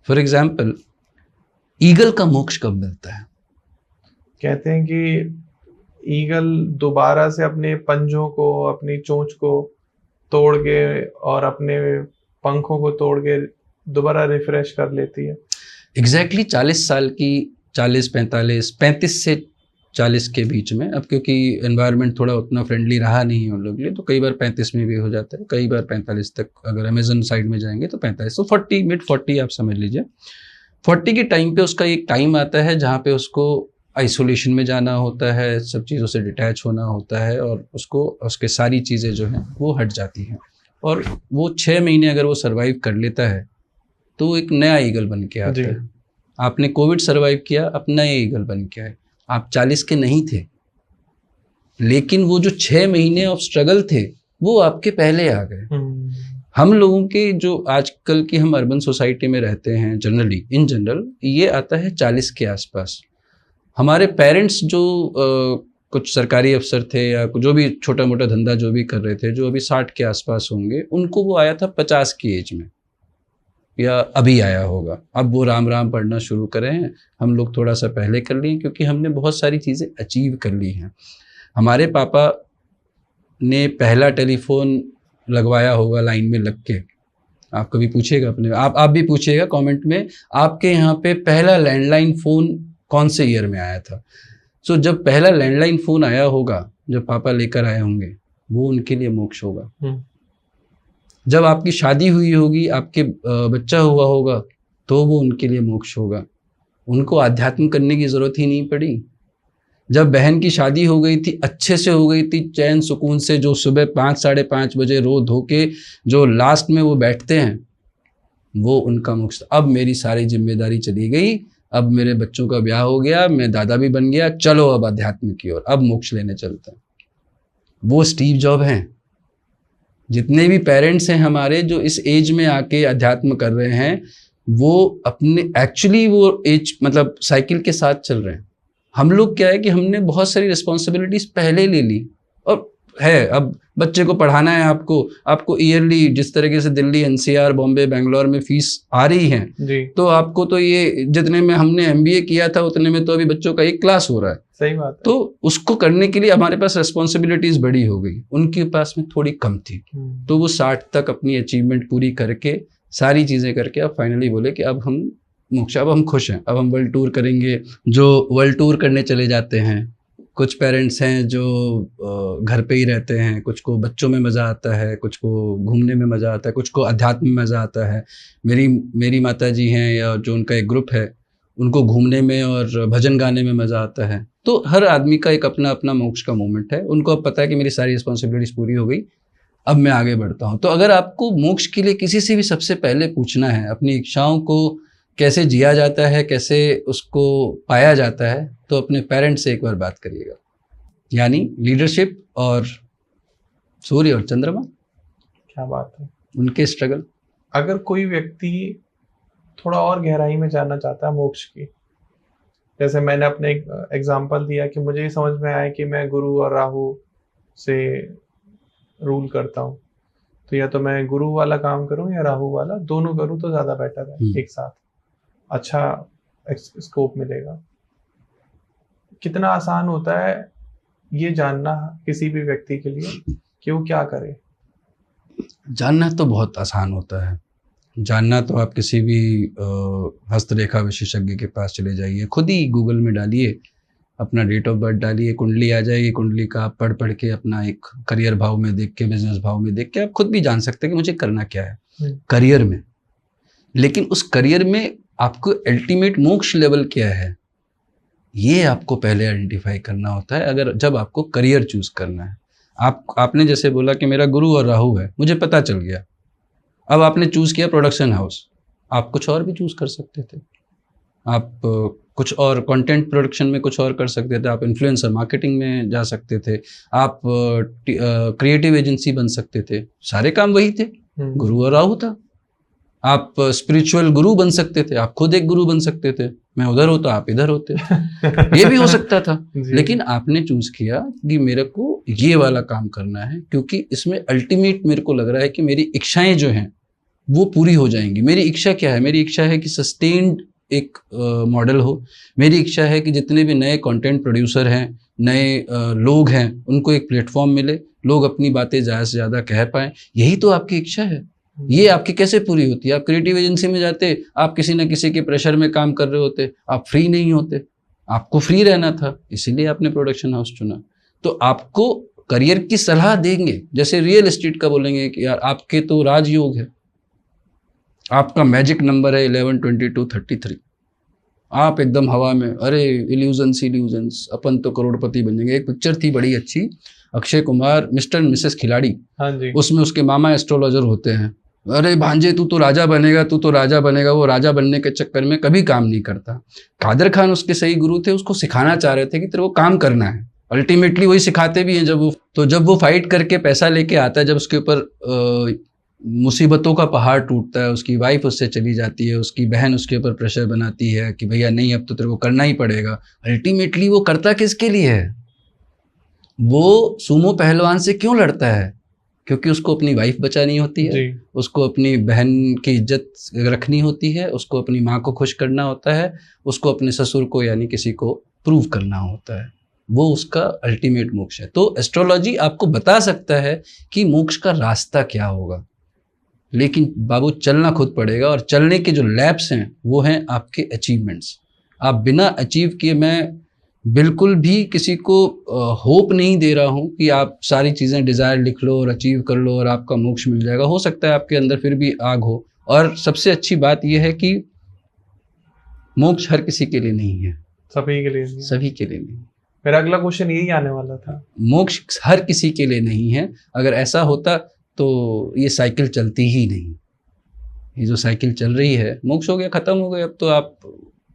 Speaker 2: फॉर एग्जाम्पल, ईगल का मोक्ष कब मिलता है?
Speaker 1: कहते हैं कि ईगल दोबारा से अपने पंजों को, अपनी चोंच को तोड़ के और अपने पंखों को तोड़ के दोबारा रिफ्रेश कर लेती है।
Speaker 2: एग्जैक्टली 40 साल की, 35 से 40 के बीच में। अब क्योंकि एनवायरनमेंट थोड़ा उतना फ्रेंडली रहा नहीं है उन लोग के लिए, तो कई बार 35 में भी हो जाता है, कई बार 45 तक। अगर अमेजन साइड में जाएंगे तो 45, तो 40, मिड 40 आप समझ लीजिए। 40 के टाइम पे उसका एक टाइम आता है जहाँ पे उसको आइसोलेशन में जाना होता है, सब चीज़ों से डिटैच होना होता है, और उसको उसके सारी चीज़ें जो हैं वो हट जाती हैं। और वो 6 महीने अगर वो सर्वाइव कर लेता है तो एक नया ईगल बन के आता है। आपने कोविड सर्वाइव किया, अब नए ईगल बन के आए। आप 40 के नहीं थे, लेकिन वो जो 6 महीने ऑफ स्ट्रगल थे वो आपके पहले आ गए। हम लोगों के जो आजकल की हम अर्बन सोसाइटी में रहते हैं, जनरली इन जनरल ये आता है 40 के आसपास। हमारे पेरेंट्स जो कुछ सरकारी अफसर थे या जो भी छोटा मोटा धंधा जो भी कर रहे थे, जो अभी 60 के आसपास होंगे, उनको वो आया था 50 की एज में, या अभी आया होगा। अब वो राम राम पढ़ना शुरू करें हैं, हम लोग थोड़ा सा पहले कर लिए, क्योंकि हमने बहुत सारी चीज़ें अचीव कर ली हैं। हमारे पापा ने पहला टेलीफोन लगवाया होगा लाइन में लग के। आप कभी पूछिएगा अपने, आप भी पूछिएगा कमेंट में, आपके यहाँ पे पहला लैंडलाइन फ़ोन कौन से ईयर में आया था। सो जब पहला लैंडलाइन फ़ोन आया होगा, जब पापा लेकर आए होंगे, वो उनके लिए मोक्ष होगा। जब आपकी शादी हुई होगी, आपके बच्चा हुआ होगा, तो वो उनके लिए मोक्ष होगा। उनको आध्यात्म करने की ज़रूरत ही नहीं पड़ी। जब बहन की शादी हो गई थी, अच्छे से हो गई थी, चैन सुकून से, जो सुबह 5 साढ़े 5 बजे रो धो के जो लास्ट में वो बैठते हैं, वो उनका मोक्ष। अब मेरी सारी जिम्मेदारी चली गई, अब मेरे बच्चों का ब्याह हो गया, मैं दादा भी बन गया, चलो अब अध्यात्म की ओर, अब मोक्ष लेने चलते हैं। वो स्टीव जॉब हैं। जितने भी पेरेंट्स हैं हमारे जो इस एज में आके अध्यात्म कर रहे हैं, वो अपने एक्चुअली वो एज मतलब साइकिल के साथ चल रहे हैं। हम लोग क्या है कि हमने बहुत सारी रिस्पॉन्सिबिलिटीज पहले ले ली, और है अब बच्चे को पढ़ाना है, आपको ईयरली जिस तरीके से दिल्ली, एनसीआर, बॉम्बे, बेंगलोर में फीस आ रही है जी, तो आपको तो ये जितने में हमने एमबीए किया था उतने में तो अभी बच्चों का एक क्लास हो रहा है।
Speaker 1: सही बात है।
Speaker 2: तो उसको करने के लिए हमारे पास रिस्पॉन्सिबिलिटीज बड़ी हो गई, उनके पास में थोड़ी कम थी। तो वो 60 तक अपनी अचीवमेंट पूरी करके, सारी चीज़ें करके, अब फाइनली बोले कि अब हम मोक्ष, अब हम खुश हैं, अब हम वर्ल्ड टूर करेंगे। जो वर्ल्ड टूर करने चले जाते हैं, कुछ पेरेंट्स हैं जो घर पे ही रहते हैं, कुछ को बच्चों में मज़ा आता है, कुछ को घूमने में मज़ा आता है, कुछ को अध्यात्म में मज़ा आता है। मेरी माता जी हैं, या जो उनका एक ग्रुप है, उनको घूमने में और भजन गाने में मज़ा आता है। तो हर आदमी का एक अपना अपना मोक्ष का मोमेंट है। उनको अब पता है कि मेरी सारी रिस्पॉन्सिबिलिटीज़ पूरी हो गई, अब मैं आगे बढ़ता हूँ। तो अगर आपको मोक्ष के लिए किसी से भी सबसे पहले पूछना है, अपनी इच्छाओं को कैसे जिया जाता है, कैसे उसको पाया जाता है, तो अपने पेरेंट्स से एक बार बात करिएगा। यानी लीडरशिप और सूर्य और चंद्रमा।
Speaker 1: क्या बात है,
Speaker 2: उनके स्ट्रगल।
Speaker 1: अगर कोई व्यक्ति थोड़ा और गहराई में जानना चाहता है मोक्ष की, जैसे मैंने अपने एग्जाम्पल दिया कि मुझे ये समझ में आया कि मैं गुरु और राहु से रूल करता हूँ, तो या तो मैं गुरु वाला काम करूँ या राहु वाला, दोनों करूँ तो ज़्यादा बेटर है एक साथ। अच्छा स्कोप मिलेगा। कितना आसान होता है ये जानना किसी भी व्यक्ति के लिए कि वो क्या करे?
Speaker 2: जानना तो बहुत आसान होता है। जानना तो आप किसी भी हस्तरेखा विशेषज्ञ के पास चले जाइए, खुद ही गूगल में डालिए, अपना डेट ऑफ बर्थ डालिए, कुंडली आ जाएगी, कुंडली का आप पढ़ के अपना एक करियर भाव में देख के, बिजनेस भाव में देख के आप खुद भी जान सकते हैं कि मुझे करना क्या है करियर में। लेकिन उस करियर में आपको अल्टीमेट मोक्ष लेवल क्या है, ये आपको पहले आइडेंटिफाई करना होता है। अगर जब आपको करियर चूज करना है, आपने जैसे बोला कि मेरा गुरु और राहु है, मुझे पता चल गया। अब आपने चूज किया प्रोडक्शन हाउस, आप कुछ और भी चूज कर सकते थे। आप कुछ और कंटेंट प्रोडक्शन में कुछ और कर सकते थे, आप इन्फ्लुएंसर मार्केटिंग में जा सकते थे, आप क्रिएटिव एजेंसी बन सकते थे। सारे काम वही थे, गुरु और राहु था। आप स्पिरिचुअल गुरु बन सकते थे, आप खुद एक गुरु बन सकते थे, मैं उधर होता आप इधर होते, ये भी हो सकता था। लेकिन आपने चूज किया कि मेरे को ये वाला काम करना है, क्योंकि इसमें अल्टीमेट मेरे को लग रहा है कि मेरी इच्छाएं जो हैं वो पूरी हो जाएंगी। मेरी इच्छा क्या है? मेरी इच्छा है कि सस्टेन्ड एक मॉडल हो। मेरी इच्छा है कि जितने भी नए कंटेंट प्रोड्यूसर हैं, नए लोग हैं, उनको एक प्लेटफॉर्म मिले, लोग अपनी बातें ज़्यादा से ज़्यादा कह पाएं। यही तो आपकी इच्छा है। ये आपकी कैसे पूरी होती है? आप क्रिएटिव एजेंसी में जाते, आप किसी न किसी के प्रेशर में काम कर रहे होते, आप फ्री नहीं होते। आपको फ्री रहना था, इसीलिए आपने प्रोडक्शन हाउस चुना। तो आपको करियर की सलाह देंगे, जैसे रियल एस्टेट का बोलेंगे कि यार आपके तो राजयोग है, आपका मैजिक नंबर है 11, 22, 33, आप एकदम हवा में, अरे इल्यूजन्स, अपन तो करोड़पति बन जाएंगे। एक पिक्चर थी बड़ी अच्छी, Akshay Kumar, mister and Mrs खिलाड़ी।
Speaker 1: हाँ जी।
Speaker 2: उसमें उसके मामा एस्ट्रोलॉजर होते हैं, अरे भांजे तू तो राजा बनेगा, तू तो राजा बनेगा। वो राजा बनने के चक्कर में कभी काम नहीं करता। कादर खान उसके सही गुरु थे, उसको सिखाना चाह रहे थे कि तेरे को काम करना है। अल्टीमेटली वही सिखाते भी हैं। जब वो फाइट करके पैसा लेके आता है, जब उसके ऊपर मुसीबतों का पहाड़ टूटता है, उसकी वाइफ उससे चली जाती है, उसकी बहन उसके ऊपर प्रेशर बनाती है कि भैया नहीं अब तो तेरे को करना ही पड़ेगा। अल्टीमेटली वो करता किसके लिए है? वो सूमो पहलवान से क्यों लड़ता है? क्योंकि उसको अपनी वाइफ बचानी होती है, उसको अपनी बहन की इज्जत रखनी होती है, उसको अपनी माँ को खुश करना होता है, उसको अपने ससुर को यानी किसी को प्रूव करना होता है। वो उसका अल्टीमेट मोक्ष है। तो एस्ट्रोलॉजी आपको बता सकता है कि मोक्ष का रास्ता क्या होगा, लेकिन बाबू चलना खुद पड़ेगा। और चलने के जो लैप्स हैं वो हैं आपके अचीवमेंट्स। आप बिना अचीव किए, मैं बिल्कुल भी किसी को होप नहीं दे रहा हूँ कि आप सारी चीज़ें डिज़ायर लिख लो और अचीव कर लो और आपका मोक्ष मिल जाएगा। हो सकता है आपके अंदर फिर भी आग हो। और सबसे अच्छी बात यह है कि मोक्ष हर किसी के लिए नहीं है,
Speaker 1: सभी के लिए नहीं।
Speaker 2: सभी के लिए नहीं।
Speaker 1: मेरा अगला क्वेश्चन यही आने वाला था। मोक्ष
Speaker 2: हर किसी के लिए नहीं है। अगर ऐसा होता तो ये साइकिल चलती ही नहीं। ये जो साइकिल चल रही है, मोक्ष हो गया, खत्म हो गया, अब तो आप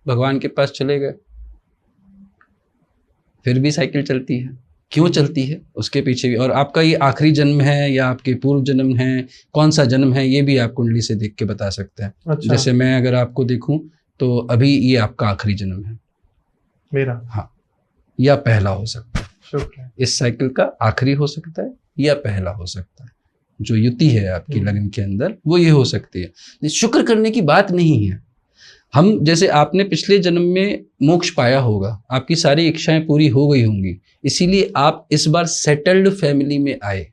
Speaker 2: भगवान के पास चले गए। फिर भी साइकिल चलती है। क्यों चलती है उसके पीछे भी, और आपका ये आखिरी जन्म है या आपके पूर्व जन्म है, कौन सा जन्म है, ये भी आप कुंडली से देख के बता सकते हैं। अच्छा। जैसे मैं अगर आपको देखूं तो अभी ये आपका आखिरी जन्म है
Speaker 1: मेरा,
Speaker 2: हाँ, या पहला हो सकता है।
Speaker 1: शुक्र।
Speaker 2: इस साइकिल का आखिरी हो सकता है या पहला हो सकता है। जो युति है आपकी लगन के अंदर वो ये हो सकती है। शुक्र करने की बात नहीं है। हम जैसे आपने पिछले जन्म में मोक्ष पाया होगा, आपकी सारी इच्छाएं पूरी हो गई होंगी, इसीलिए आप इस बार सेटल्ड फैमिली में आए,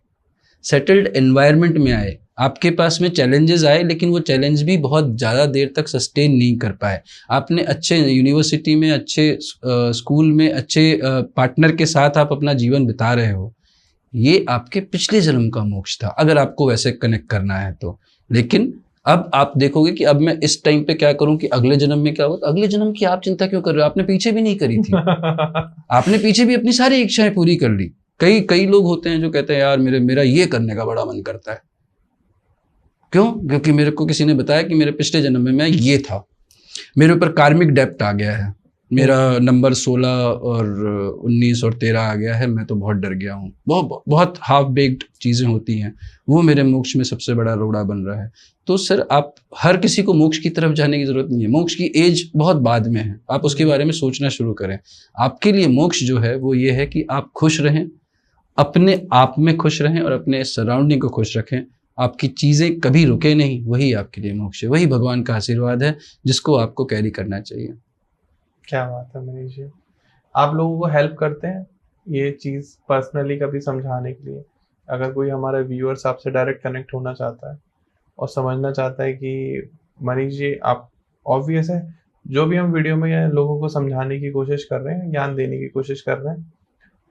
Speaker 2: सेटल्ड एनवायरनमेंट में आए। आपके पास में चैलेंजेस आए, लेकिन वो चैलेंज भी बहुत ज़्यादा देर तक सस्टेन नहीं कर पाए। आपने अच्छे यूनिवर्सिटी में, अच्छे स्कूल में, अच्छे पार्टनर के साथ आप अपना जीवन बिता रहे हो। ये आपके पिछले जन्म का मोक्ष था, अगर आपको वैसे कनेक्ट करना है तो। लेकिन अब आप देखोगे कि अब मैं इस टाइम पे क्या करूं कि अगले जन्म में क्या होगा। अगले जन्म की आप चिंता क्यों कर रहे हो? आपने पीछे भी नहीं करी थी। आपने पीछे भी अपनी सारी इच्छाएं पूरी कर ली। कई लोग होते हैं जो कहते हैं यार मेरा ये करने का बड़ा मन करता है। क्यों? क्योंकि मेरे को किसी ने बताया कि मेरे पिछले जन्म में मैं ये था, मेरे ऊपर कार्मिक डेप्ट आ गया है, मेरा नंबर 16 और 19 और 13 आ गया है, मैं तो बहुत डर गया हूँ। बहुत हाफ बेक्ड चीज़ें होती हैं, वो मेरे मोक्ष में सबसे बड़ा रोड़ा बन रहा है। तो सर, आप हर किसी को मोक्ष की तरफ जाने की जरूरत नहीं है। मोक्ष की एज बहुत बाद में है, आप उसके बारे में सोचना शुरू करें। आपके लिए मोक्ष जो है वो ये है कि आप खुश रहें, अपने आप में खुश रहें और अपने सराउंडिंग को खुश रखें। आपकी चीज़ें कभी रुके नहीं, वही आपके लिए मोक्ष है, वही भगवान का आशीर्वाद है जिसको आपको कैरी करना चाहिए।
Speaker 1: क्या बात है मनीष जी। आप लोगों को हेल्प करते हैं ये चीज़ पर्सनली कभी समझाने के लिए? अगर कोई हमारा व्यूअर्स आपसे डायरेक्ट कनेक्ट होना चाहता है और समझना चाहता है कि मनीष जी आप, ऑब्वियस है जो भी हम वीडियो में लोगों को समझाने की कोशिश कर रहे हैं, ज्ञान देने की कोशिश कर रहे हैं,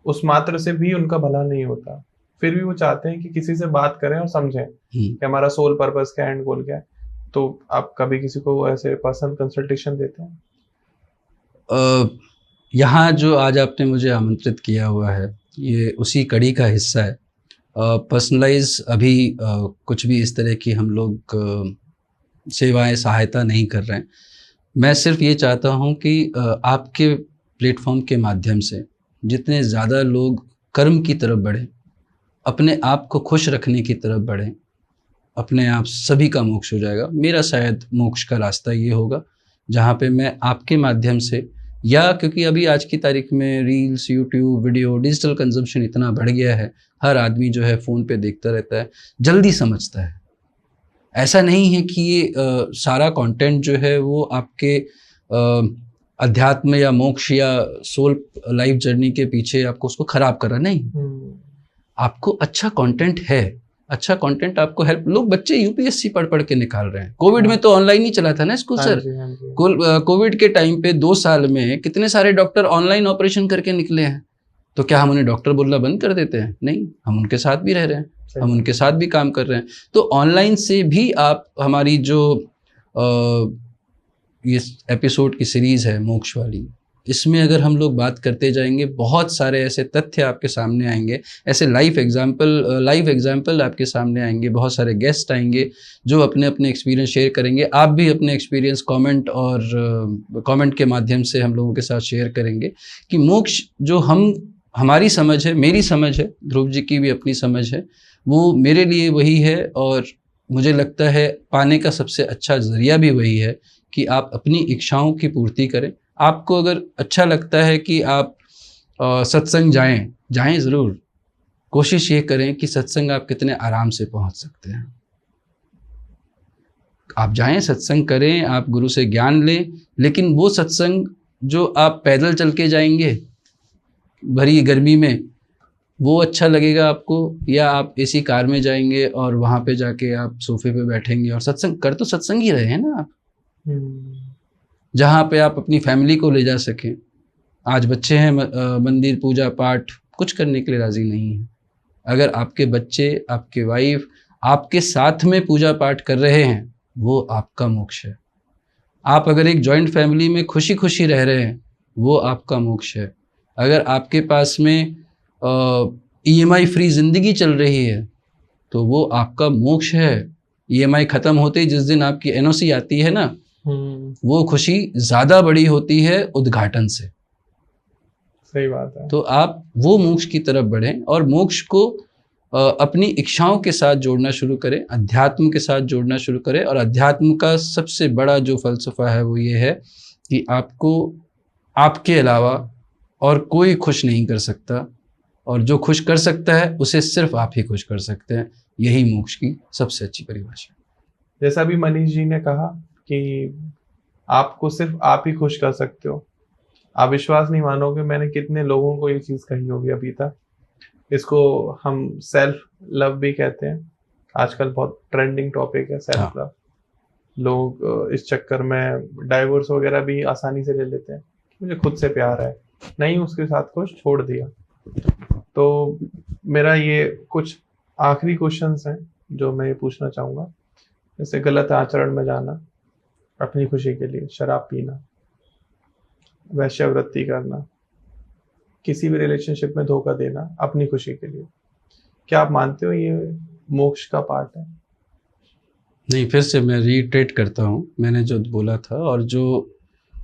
Speaker 1: उस मात्र से भी उनका भला नहीं होता। फिर भी वो चाहते हैं कि किसी से बात करें और समझें कि हमारा सोल पर्पस क्या है, एंड गोल क्या है। तो आप कभी किसी को ऐसे पर्सनल कंसल्टेशन देते हैं?
Speaker 2: यहाँ जो आज आपने मुझे आमंत्रित किया हुआ है, ये उसी कड़ी का हिस्सा है। पर्सनलाइज अभी कुछ भी इस तरह की हम लोग सेवाएं सहायता नहीं कर रहे हैं। मैं सिर्फ ये चाहता हूँ कि आपके प्लेटफॉर्म के माध्यम से जितने ज़्यादा लोग कर्म की तरफ बढ़ें, अपने आप को खुश रखने की तरफ बढ़ें, अपने आप सभी का मोक्ष हो जाएगा। मेरा शायद मोक्ष का रास्ता ये होगा जहाँ पे मैं आपके माध्यम से, या क्योंकि अभी आज की तारीख में reels, YouTube, video, digital consumption इतना बढ़ गया है, हर आदमी जो है फ़ोन पे देखता रहता है, जल्दी समझता है। ऐसा नहीं है कि ये सारा कंटेंट जो है वो आपके अध्यात्म या मोक्ष या सोल लाइफ जर्नी के पीछे आपको उसको ख़राब कर रहा, नहीं। आपको अच्छा कंटेंट है, अच्छा कंटेंट आपको हेल्प, लोग बच्चे यूपीएससी पढ़ पढ़ के निकाल रहे हैं। कोविड में तो ऑनलाइन ही चला था ना स्कूल सर। कोविड के टाइम पे 2 साल में कितने सारे डॉक्टर ऑनलाइन ऑपरेशन करके निकले हैं। तो क्या हम उन्हें डॉक्टर बोलना बंद कर देते हैं? नहीं, हम उनके साथ भी रह रहे हैं, हम उनके साथ भी काम कर रहे हैं। तो ऑनलाइन से भी आप हमारी जो ये एपिसोड की सीरीज़ है मोक्ष वाली, इसमें अगर हम लोग बात करते जाएंगे, बहुत सारे ऐसे तथ्य आपके सामने आएंगे, ऐसे लाइव एग्जाम्पल आपके सामने आएंगे, बहुत सारे गेस्ट आएंगे जो अपने अपने एक्सपीरियंस शेयर करेंगे। आप भी अपने एक्सपीरियंस कमेंट के माध्यम से हम लोगों के साथ शेयर करेंगे कि मोक्ष जो हमारी समझ है, मेरी समझ है, ध्रुव जी की भी अपनी समझ है, वो मेरे लिए वही है। और मुझे लगता है पाने का सबसे अच्छा ज़रिया भी वही है कि आप अपनी इच्छाओं की पूर्ति करें। आपको अगर अच्छा लगता है कि आप सत्संग जाएं ज़रूर। कोशिश ये करें कि सत्संग आप कितने आराम से पहुंच सकते हैं। आप जाएं, सत्संग करें, आप गुरु से ज्ञान लें, लेकिन वो सत्संग जो आप पैदल चल के जाएंगे भरी गर्मी में, वो अच्छा लगेगा आपको, या आप एसी कार में जाएंगे और वहाँ पे जाके आप सोफे पे बैठेंगे और सत्संग कर, तो सत्संग ही रहे हैं ना आप, जहाँ पे आप अपनी फैमिली को ले जा सकें। आज बच्चे हैं मंदिर पूजा पाठ कुछ करने के लिए राज़ी नहीं है। अगर आपके बच्चे, आपके वाइफ आपके साथ में पूजा पाठ कर रहे हैं, वो आपका मोक्ष है। आप अगर एक जॉइंट फैमिली में खुशी खुशी रह रहे हैं, वो आपका मोक्ष है। अगर आपके पास में EMI फ्री ज़िंदगी चल रही है, तो वो आपका मोक्ष है। EMI ख़त्म होते ही जिस दिन आपकी NOC आती है ना, वो खुशी ज़्यादा बड़ी होती है उद्घाटन से।
Speaker 1: सही बात है।
Speaker 2: तो आप वो मोक्ष की तरफ बढ़ें और मोक्ष को अपनी इच्छाओं के साथ जोड़ना शुरू करें, अध्यात्म के साथ जोड़ना शुरू करें। और अध्यात्म का सबसे बड़ा जो फ़लसफ़ा है वो ये है कि आपको आपके अलावा और कोई खुश नहीं कर सकता, और जो खुश कर सकता है उसे सिर्फ आप ही खुश कर सकते हैं। यही मोक्ष की सबसे अच्छी परिभाषा।
Speaker 1: जैसा भी मनीष जी ने कहा कि आपको सिर्फ आप ही खुश कर सकते हो। आप विश्वास नहीं मानोगे, मैंने कितने लोगों को ये चीज़ कही होगी अभी तक। इसको हम सेल्फ लव भी कहते हैं। आजकल बहुत ट्रेंडिंग टॉपिक है सेल्फ लव। लोग इस चक्कर में डाइवोर्स वगैरह भी आसानी से ले लेते हैं। मुझे खुद से प्यार है, नहीं उसके साथ कुछ छोड़ दिया। तो मेरा ये कुछ आखिरी क्वेश्चंस हैं जो मैं ये पूछना चाहूँगा। जैसे गलत आचरण में जाना अपनी खुशी के लिए, शराब पीना, वैश्यावृत्ति करना, किसी भी रिलेशनशिप में धोखा देना अपनी खुशी के लिए, क्या आप मानते हो ये मोक्ष का पार्ट है?
Speaker 2: नहीं, फिर से मैं रीट्रेट करता हूँ मैंने जो बोला था। और जो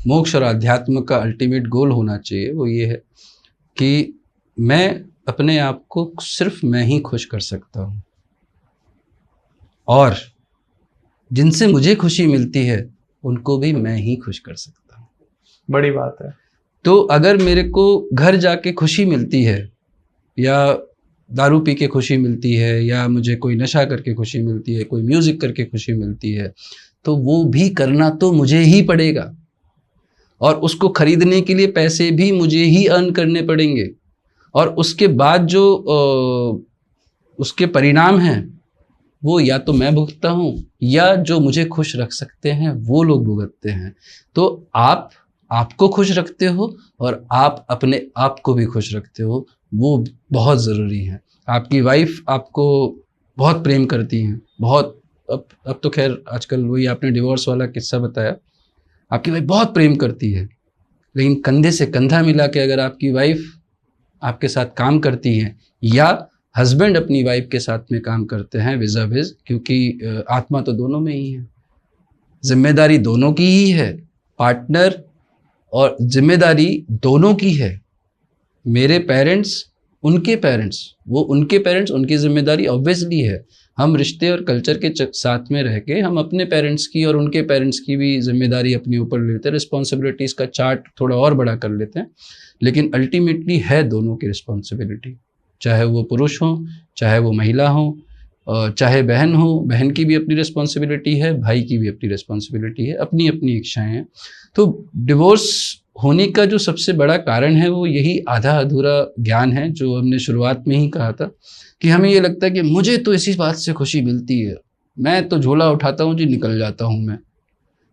Speaker 2: मोक्ष और अध्यात्म का अल्टीमेट गोल होना चाहिए वो ये है कि मैं अपने आप को सिर्फ मैं ही खुश कर सकता हूँ, और जिनसे मुझे खुशी मिलती है उनको भी मैं ही खुश कर सकता हूँ।
Speaker 1: बड़ी बात है।
Speaker 2: तो अगर मेरे को घर जाके खुशी मिलती है, या दारू पी के खुशी मिलती है, या मुझे कोई नशा करके खुशी मिलती है, कोई म्यूज़िक करके खुशी मिलती है, तो वो भी करना तो मुझे ही पड़ेगा, और उसको खरीदने के लिए पैसे भी मुझे ही अर्न करने पड़ेंगे, और उसके बाद जो उसके परिणाम हैं वो या तो मैं भुगतता हूँ, या जो मुझे खुश रख सकते हैं वो लोग भुगतते हैं। तो आप आपको खुश रखते हो और आप अपने आप को भी खुश रखते हो, वो बहुत ज़रूरी है। आपकी वाइफ आपको बहुत प्रेम करती हैं, बहुत। अब तो खैर आजकल वही आपने डिवोर्स वाला किस्सा बताया, आपकी वाइफ बहुत प्रेम करती है, लेकिन कंधे से कंधा मिला के अगर आपकी वाइफ आपके साथ काम करती हैं, या हस्बैंड अपनी वाइफ के साथ में काम करते हैं विज़ा विज़, क्योंकि आत्मा तो दोनों में ही है, जिम्मेदारी दोनों की ही है, पार्टनर और जिम्मेदारी दोनों की है। मेरे पेरेंट्स, उनके पेरेंट्स, वो उनके पेरेंट्स, उनकी जिम्मेदारी ऑब्वियसली है। हम रिश्ते और कल्चर के साथ में रह के हम अपने पेरेंट्स की और उनके पेरेंट्स की भी जिम्मेदारी अपने ऊपर लेते हैं, रिस्पॉन्सिबिलिटीज़ का चार्ट थोड़ा और बड़ा कर लेते हैं, लेकिन अल्टीमेटली है दोनों की रिस्पॉन्सिबिलिटी, चाहे वो पुरुष हो, चाहे वो महिला हो, चाहे बहन हो, बहन की भी अपनी रिस्पॉन्सिबिलिटी है, भाई की भी अपनी रिस्पॉन्सिबिलिटी है, अपनी अपनी इच्छाएं हैं। तो डिवोर्स होने का जो सबसे बड़ा कारण है वो यही आधा अधूरा ज्ञान है, जो हमने शुरुआत में ही कहा था कि हमें ये लगता है कि मुझे तो इसी बात से खुशी मिलती है, मैं तो झोला उठाता हूँ जी, निकल जाता हूँ मैं।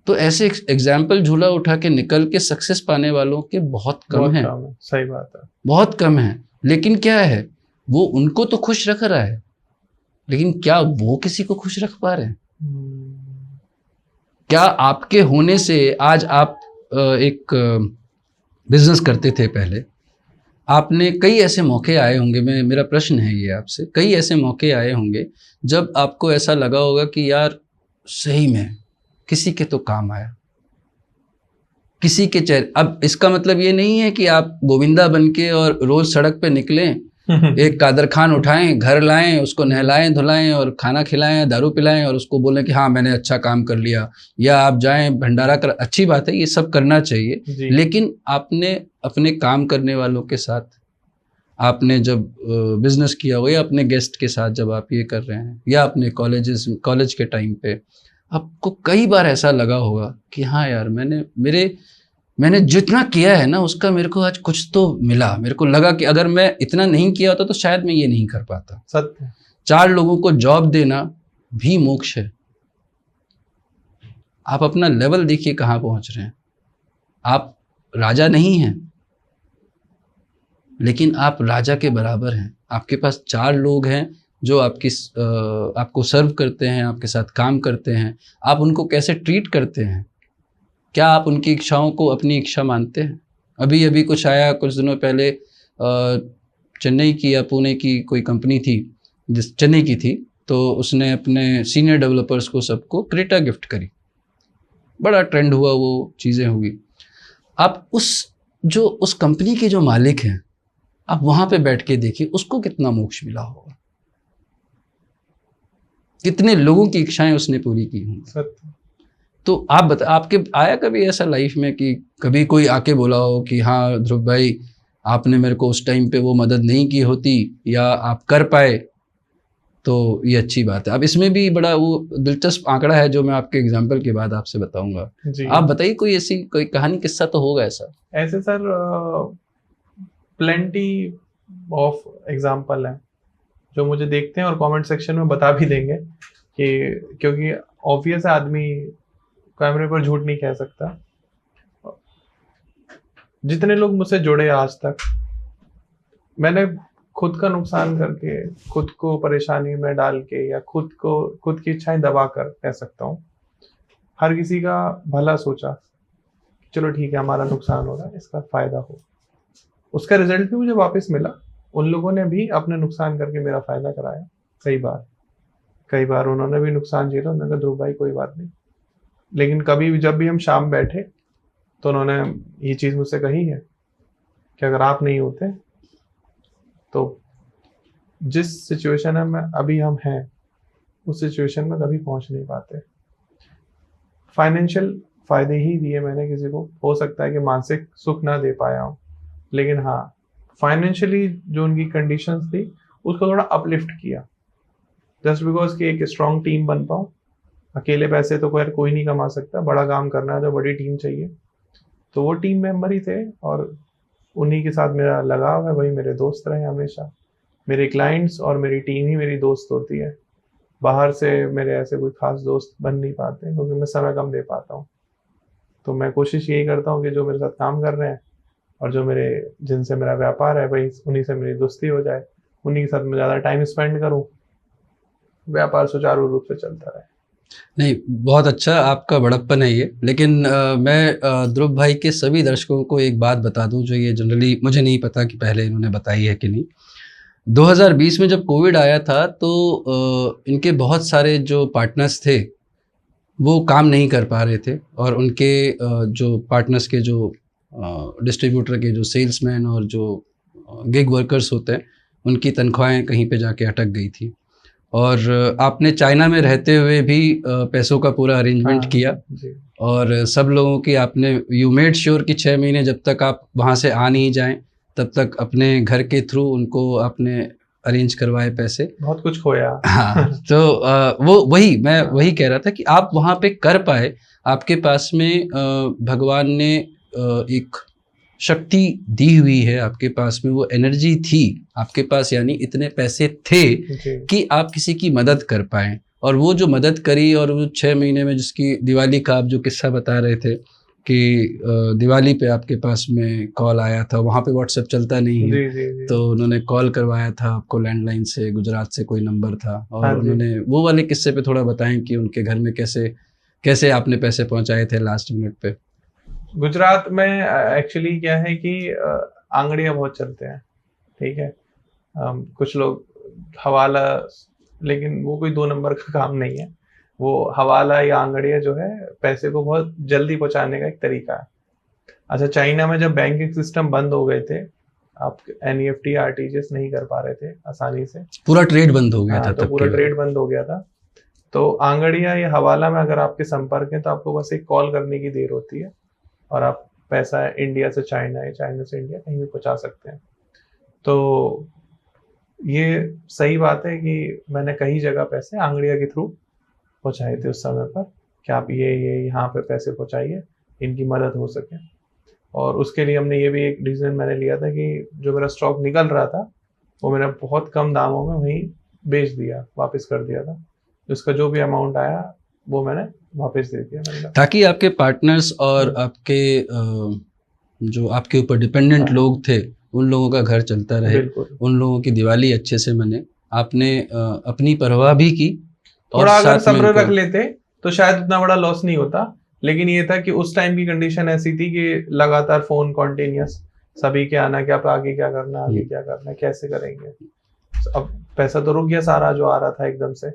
Speaker 2: तो ऐसे एग्जाम्पल झोला उठा के निकल के सक्सेस पाने वालों के बहुत कम हैं।
Speaker 1: सही बात है,
Speaker 2: बहुत कम है। लेकिन क्या है, वो उनको तो खुश रख रहा है, लेकिन क्या वो किसी को खुश रख पा रहे हैं? क्या आपके होने से आज आप एक बिजनेस करते थे पहले, आपने कई ऐसे मौके आए होंगे, मेरा प्रश्न है ये आपसे, कई ऐसे मौके आए होंगे जब आपको ऐसा लगा होगा कि यार सही में किसी के तो काम आया, किसी के चेहरे। अब इसका मतलब ये नहीं है कि आप गोविंदा बनके और रोज सड़क पे निकलें, एक कादर खान उठाएं, घर लाएं, उसको नहलाएं धुलाएं और खाना खिलाएं, दारू पिलाएं और उसको बोलें कि हाँ मैंने अच्छा काम कर लिया, या आप जाएं भंडारा कर। अच्छी बात है, ये सब करना चाहिए, लेकिन आपने अपने काम करने वालों के साथ, आपने जब बिजनेस किया हो, या अपने गेस्ट के साथ जब आप ये कर रहे हैं, या अपने कॉलेज के टाइम पे आपको कई बार ऐसा लगा होगा कि हाँ यार मैंने जितना किया है ना उसका मेरे को आज कुछ तो मिला। मेरे को लगा कि अगर मैं इतना नहीं किया होता तो शायद मैं ये नहीं कर पाता।
Speaker 1: सत्य।
Speaker 2: 4 लोगों को जॉब देना भी मोक्ष है। आप अपना लेवल देखिए कहाँ पहुंच रहे हैं। आप राजा नहीं हैं, लेकिन आप राजा के बराबर हैं। आपके पास 4 लोग हैं जो आपको सर्व करते हैं, आपके साथ काम करते हैं। आप उनको कैसे ट्रीट करते हैं? क्या आप उनकी इच्छाओं को अपनी इच्छा मानते हैं? अभी अभी कुछ आया, कुछ दिनों पहले चेन्नई की या पुणे की कोई कंपनी थी, चेन्नई की थी, तो उसने अपने सीनियर डेवलपर्स को सबको क्रेटा गिफ्ट करी। बड़ा ट्रेंड हुआ, वो चीज़ें हुई। आप उस कंपनी के जो मालिक हैं, आप वहाँ पे बैठ के देखिए उसको कितना मोक्ष मिला होगा, कितने लोगों की इच्छाएं उसने पूरी की होंगी। तो आप बता, आपके आया कभी ऐसा लाइफ में कि कभी कोई आके बोला हो कि हाँ ध्रुव भाई आपने मेरे को उस टाइम पे वो मदद नहीं की होती, या आप कर पाए तो ये अच्छी बात है। अब इसमें भी बड़ा वो दिलचस्प आंकड़ा है जो मैं आपके एग्जाम्पल के बाद आपसे बताऊंगा। आप बताइए, कोई ऐसी कोई कहानी किस्सा तो होगा ऐसे
Speaker 1: सर। प्लेंटी ऑफ एग्जाम्पल हैं जो मुझे देखते हैं और कमेंट सेक्शन में बता भी देंगे, कि क्योंकि ऑब्वियस आदमी कैमरे पर झूठ नहीं कह सकता। जितने लोग मुझसे जुड़े आज तक, मैंने खुद का नुकसान करके, खुद को परेशानी में डाल के, या खुद की इच्छाएं दबा कर कह सकता हूँ, हर किसी का भला सोचा, चलो ठीक है हमारा नुकसान हो रहा है, इसका फायदा हो। उसका रिजल्ट भी मुझे वापस मिला। उन लोगों ने भी अपने नुकसान करके मेरा फायदा कराया। कई बार उन्होंने भी नुकसान झेला। उन्होंने कहा ध्रुव भाई कोई बात नहीं, लेकिन कभी भी जब भी हम शाम बैठे तो उन्होंने ये चीज़ मुझसे कही है कि अगर आप नहीं होते तो जिस सिचुएशन में अभी हम हैं उस सिचुएशन में कभी पहुंच नहीं पाते। फाइनेंशियल फायदे ही दिए मैंने किसी को, हो सकता है कि मानसिक सुख ना दे पाया हूँ, लेकिन हाँ फाइनेंशियली जो उनकी कंडीशंस थी उसको थोड़ा अपलिफ्ट किया, जस्ट बिकॉज कि एक स्ट्रॉन्ग टीम बन पाऊँ। अकेले पैसे तो कोई नहीं कमा सकता, बड़ा काम करना है तो बड़ी टीम चाहिए। तो वो टीम मेंबर ही थे और उन्हीं के साथ मेरा लगाव है, वही मेरे दोस्त रहे हमेशा। मेरे क्लाइंट्स और मेरी टीम ही मेरी दोस्त होती है। बाहर से मेरे ऐसे कोई खास दोस्त बन नहीं पाते क्योंकि मैं समय कम दे पाता हूँ। तो मैं कोशिश यही करता हूँ कि जो मेरे साथ काम कर रहे हैं और जो जिनसे मेरा व्यापार है, वही उन्हीं से मेरी दोस्ती हो जाए, उन्हीं के साथ मैं ज़्यादा टाइम स्पेंड करूँ, व्यापार सुचारू रूप से चलता रहे।
Speaker 2: नहीं, बहुत अच्छा आपका बड़प्पन है ये। लेकिन मैं ध्रुव भाई के सभी दर्शकों को एक बात बता दूं जो ये जनरली मुझे नहीं पता कि पहले इन्होंने बताई है कि नहीं। 2020 में जब कोविड आया था तो इनके बहुत सारे जो पार्टनर्स थे वो काम नहीं कर पा रहे थे और उनके जो पार्टनर्स के जो डिस्ट्रीब्यूटर के जो सेल्समैन और जो गिग वर्कर्स होते हैं उनकी तनख्वाहें कहीं पे जाके अटक गई थी। और आपने चाइना में रहते हुए भी पैसों का पूरा अरेंजमेंट किया
Speaker 1: जी।
Speaker 2: और सब लोगों की आपने यू मेड श्योर कि 6 महीने जब तक आप वहाँ से आ नहीं जाएं तब तक अपने घर के थ्रू उनको आपने अरेंज करवाए पैसे।
Speaker 1: बहुत कुछ खोया।
Speaker 2: हाँ, तो मैं वही कह रहा था कि आप वहाँ पे कर पाए। आपके पास में भगवान ने एक शक्ति दी हुई है, आपके पास में वो एनर्जी थी आपके पास, यानी इतने पैसे थे कि आप किसी की मदद कर पाए। और वो जो मदद करी और वो 6 महीने में जिसकी दिवाली का आप जो किस्सा बता रहे थे कि दिवाली पे आपके पास में कॉल आया था, वहाँ पे व्हाट्सएप चलता नहीं है।
Speaker 1: जी।
Speaker 2: तो उन्होंने कॉल करवाया था आपको लैंडलाइन से, गुजरात से कोई नंबर था और
Speaker 1: हाँ,
Speaker 2: उन्होंने वो वाले किस्से पे थोड़ा बताएं कि उनके घर में कैसे आपने पैसे पहुंचाए थे लास्ट मिनट पे।
Speaker 1: गुजरात में एक्चुअली क्या है कि आंगड़ियाँ बहुत चलते हैं, ठीक है। कुछ लोग हवाला, लेकिन वो कोई 2 नंबर का काम नहीं है। वो हवाला या आंगड़िया जो है पैसे को बहुत जल्दी पहुंचाने का एक तरीका है। अच्छा, चाइना में जब बैंकिंग सिस्टम बंद हो गए थे, आप NEFT RTGS नहीं कर पा रहे थे आसानी से,
Speaker 2: पूरा ट्रेड बंद हो गया था।
Speaker 1: तो पूरा ट्रेड बंद हो गया था। तो आंगड़िया या हवाला में अगर आपके संपर्क है तो आपको बस एक कॉल करने की देर होती है और आप पैसा इंडिया से चाइना या चाइना से इंडिया कहीं भी पहुंचा सकते हैं। तो ये सही बात है कि मैंने कई जगह पैसे आंगड़िया के थ्रू पहुंचाए थे उस समय पर कि आप ये यहाँ पे पैसे पहुंचाइए, इनकी मदद हो सके। और उसके लिए हमने ये भी एक डिसीजन मैंने लिया था कि जो मेरा स्टॉक निकल रहा था वो मैंने बहुत कम दामों में वहीं बेच दिया, वापस कर दिया था। उसका जो भी अमाउंट आया वो मैंने वापस दे दिया,
Speaker 2: ताकि आपके पार्टनर्स और आपके जो आपके ऊपर डिपेंडेंट लोग थे उन लोगों का घर चलता रहे, उन लोगों की दिवाली अच्छे से मने। आपने अपनी परवाह भी की।
Speaker 1: थोड़ा अगर सब्र रख लेते तो शायद उतना बड़ा लॉस नहीं होता, लेकिन ये था कि उस टाइम की कंडीशन ऐसी थी कि लगातार फोन कॉन्टिन्यूस सभी के आना कि आप आगे क्या करना, आगे क्या करना, कैसे करेंगे। अब पैसा तो रुक गया सारा जो आ रहा था एकदम से।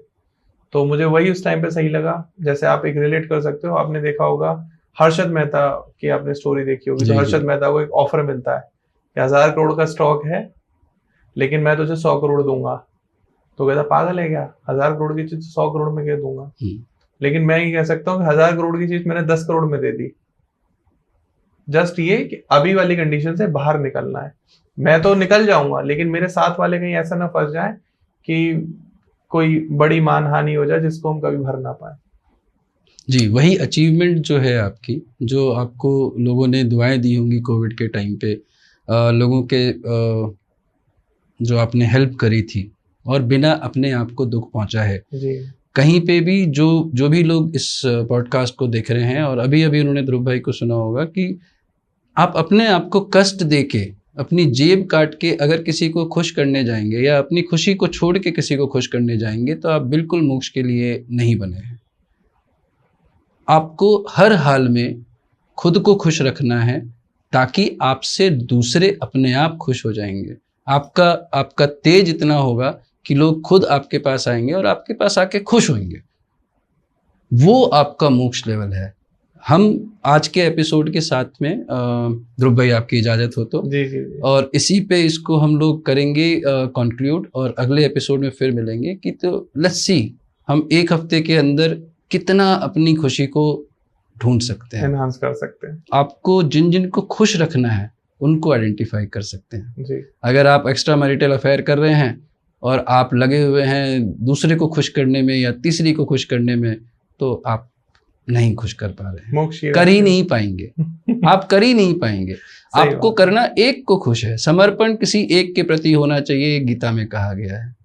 Speaker 1: तो मुझे वही उस टाइम पे सही लगा। जैसे आप एक रिलेट कर सकते हो, आपने देखा होगा हर्षद मेहता की आपने स्टोरी देखी होगी, तो हर्षद मेहता को एक ऑफर मिलता है कि 1000 करोड़ का स्टॉक है लेकिन मैं तुझे 100 करोड़ दूंगा। तो कहता पागल है क्या, 1000 करोड़ की चीज 100 करोड़ में क्या दूंगा। लेकिन मैं ये कह सकता हूँ कि 1000 करोड़ की चीज मैंने 10 करोड़ में दे दी। जस्ट ये कि अभी वाली कंडीशन से बाहर निकलना है। मैं तो निकल जाऊंगा लेकिन मेरे साथ वाले कहीं ऐसा ना फंस जाए कि कोई बड़ी मानहानि हो जाए जिसको हम कभी भर ना पाए।
Speaker 2: जी, वही अचीवमेंट जो है आपकी, जो आपको लोगों ने दुआएं दी होंगी कोविड के टाइम पे, लोगों के जो आपने हेल्प करी थी और बिना अपने आप को दुख पहुंचा है।
Speaker 1: जी।
Speaker 2: कहीं पे भी जो भी लोग इस पॉडकास्ट को देख रहे हैं और अभी उन्होंने ध्रुव भाई को सुना होगा कि आप अपने आप को कष्ट देके, अपनी जेब काट के अगर किसी को खुश करने जाएंगे या अपनी खुशी को छोड़ के किसी को खुश करने जाएंगे तो आप बिल्कुल मोक्ष के लिए नहीं बने हैं। आपको हर हाल में खुद को खुश रखना है ताकि आपसे दूसरे अपने आप खुश हो जाएंगे। आपका तेज इतना होगा कि लोग खुद आपके पास आएंगे और आपके पास आके खुश होंगे। वो आपका मोक्ष लेवल है। हम आज के एपिसोड के साथ में ध्रुव भाई आपकी इजाज़त हो तो
Speaker 1: जी।
Speaker 2: और इसी पे इसको हम लोग करेंगे कंक्लूड और अगले एपिसोड में फिर मिलेंगे कि तो लेट्स सी हम 1 हफ्ते के अंदर कितना अपनी खुशी को ढूंढ सकते हैं,
Speaker 1: एनहांस कर सकते हैं।
Speaker 2: आपको जिन को खुश रखना है उनको आइडेंटिफाई कर सकते हैं।
Speaker 1: जी।
Speaker 2: अगर आप एक्स्ट्रा मैरिटल अफेयर कर रहे हैं और आप लगे हुए हैं दूसरे को खुश करने में या तीसरी को खुश करने में, तो आप नहीं खुश कर पा रहे हैं,
Speaker 1: मोक्ष ही
Speaker 2: कर ही
Speaker 1: रहते
Speaker 2: नहीं पाएंगे, आप कर ही नहीं पाएंगे।
Speaker 1: सही
Speaker 2: आपको
Speaker 1: बात।
Speaker 2: करना एक को खुश है, समर्पण किसी एक के प्रति होना चाहिए, ये गीता में कहा गया है।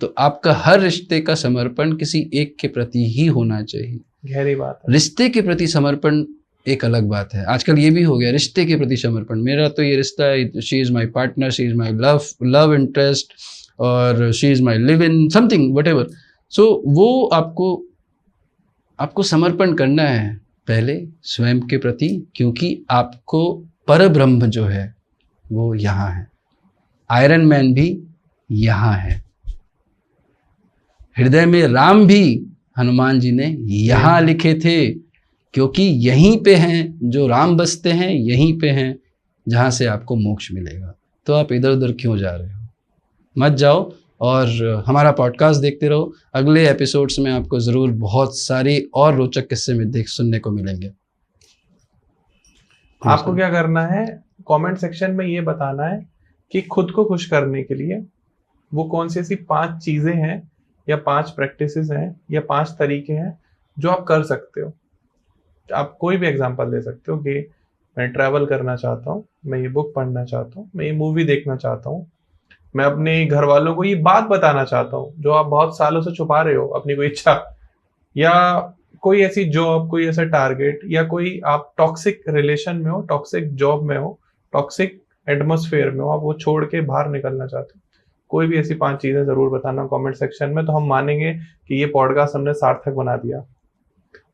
Speaker 2: तो आपका हर रिश्ते का समर्पण किसी एक के प्रति ही होना चाहिए।
Speaker 1: गहरी बात है।
Speaker 2: रिश्ते के प्रति समर्पण एक अलग बात है, आजकल ये भी हो गया रिश्ते के प्रति समर्पण, मेरा तो ये रिश्ता है, she is my partner, she is my love interest, और she is my live in something whatever. So वो आपको समर्पण करना है पहले स्वयं के प्रति, क्योंकि आपको परब्रह्म जो है वो यहाँ है, आयरन मैन भी यहाँ है, हृदय में राम भी हनुमान जी ने यहाँ लिखे थे, क्योंकि यहीं पे हैं जो राम बसते हैं, यहीं पे हैं जहाँ से आपको मोक्ष मिलेगा। तो आप इधर उधर क्यों जा रहे हो, मत जाओ और हमारा पॉडकास्ट देखते रहो। अगले एपिसोड्स में आपको ज़रूर बहुत सारी और रोचक किस्से में सुनने को मिलेंगे।
Speaker 1: आपको क्या करना है, कमेंट सेक्शन में ये बताना है कि खुद को खुश करने के लिए वो कौन सी ऐसी 5 चीजें हैं या 5 प्रैक्टिसेस हैं या 5 तरीके हैं जो आप कर सकते हो। आप कोई भी एग्जांपल दे सकते हो कि मैं ट्रैवल करना चाहता हूँ, मैं ये बुक पढ़ना चाहता हूँ, मैं ये मूवी देखना चाहता हूँ, मैं अपने घर वालों को ये बात बताना चाहता हूँ जो आप बहुत सालों से छुपा रहे हो, अपनी कोई इच्छा, या कोई ऐसी जॉब, कोई ऐसा टारगेट, या कोई आप टॉक्सिक रिलेशन में हो, टॉक्सिक जॉब में हो, टॉक्सिक एटमॉस्फेयर में हो, आप वो छोड़ के बाहर निकलना चाहते हो। कोई भी ऐसी 5 चीजें जरूर बताना कमेंट सेक्शन में, तो हम मानेंगे कि ये पॉडकास्ट हमने सार्थक बना दिया।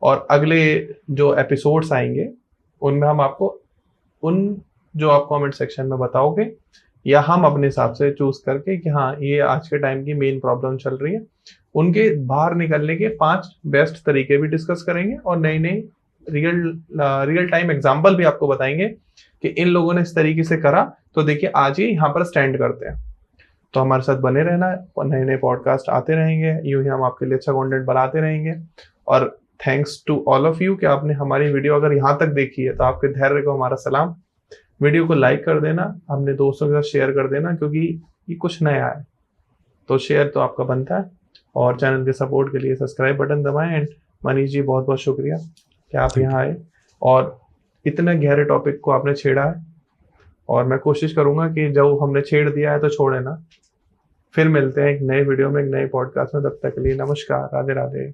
Speaker 1: और अगले जो एपिसोड्स आएंगे उनमें हम आपको उन जो आप कमेंट सेक्शन में बताओगे या हम अपने हिसाब से चूज करके कि हाँ ये आज के टाइम की मेन प्रॉब्लम चल रही है, उनके बाहर निकलने के 5 बेस्ट तरीके भी डिस्कस करेंगे और नए नए रियल टाइम एग्जाम्पल भी आपको बताएंगे कि इन लोगों ने इस तरीके से करा, तो देखिए आज ही यहाँ पर स्टैंड करते हैं। तो हमारे साथ बने रहना, नए नए पॉडकास्ट आते रहेंगे, यूं ही हम आपके लिए अच्छा कंटेंट बनाते रहेंगे। और thanks to all of you कि आपने हमारी वीडियो अगर यहाँ तक देखी है, तो आपके धैर्य को हमारा सलाम। वीडियो को लाइक कर देना, अपने दोस्तों के साथ शेयर कर देना, क्योंकि ये कुछ नया है तो शेयर तो आपका बनता है। और चैनल के सपोर्ट के लिए सब्सक्राइब बटन दबाएं। एंड मनीष जी बहुत बहुत शुक्रिया कि आप यहाँ आए और इतने गहरे टॉपिक को आपने छेड़ा है, और मैं कोशिश करूंगा कि जब हमने छेड़ दिया है तो छोड़े ना। फिर मिलते हैं एक नए वीडियो में, एक नए पॉडकास्ट में, तब तक के लिए नमस्कार, राधे राधे।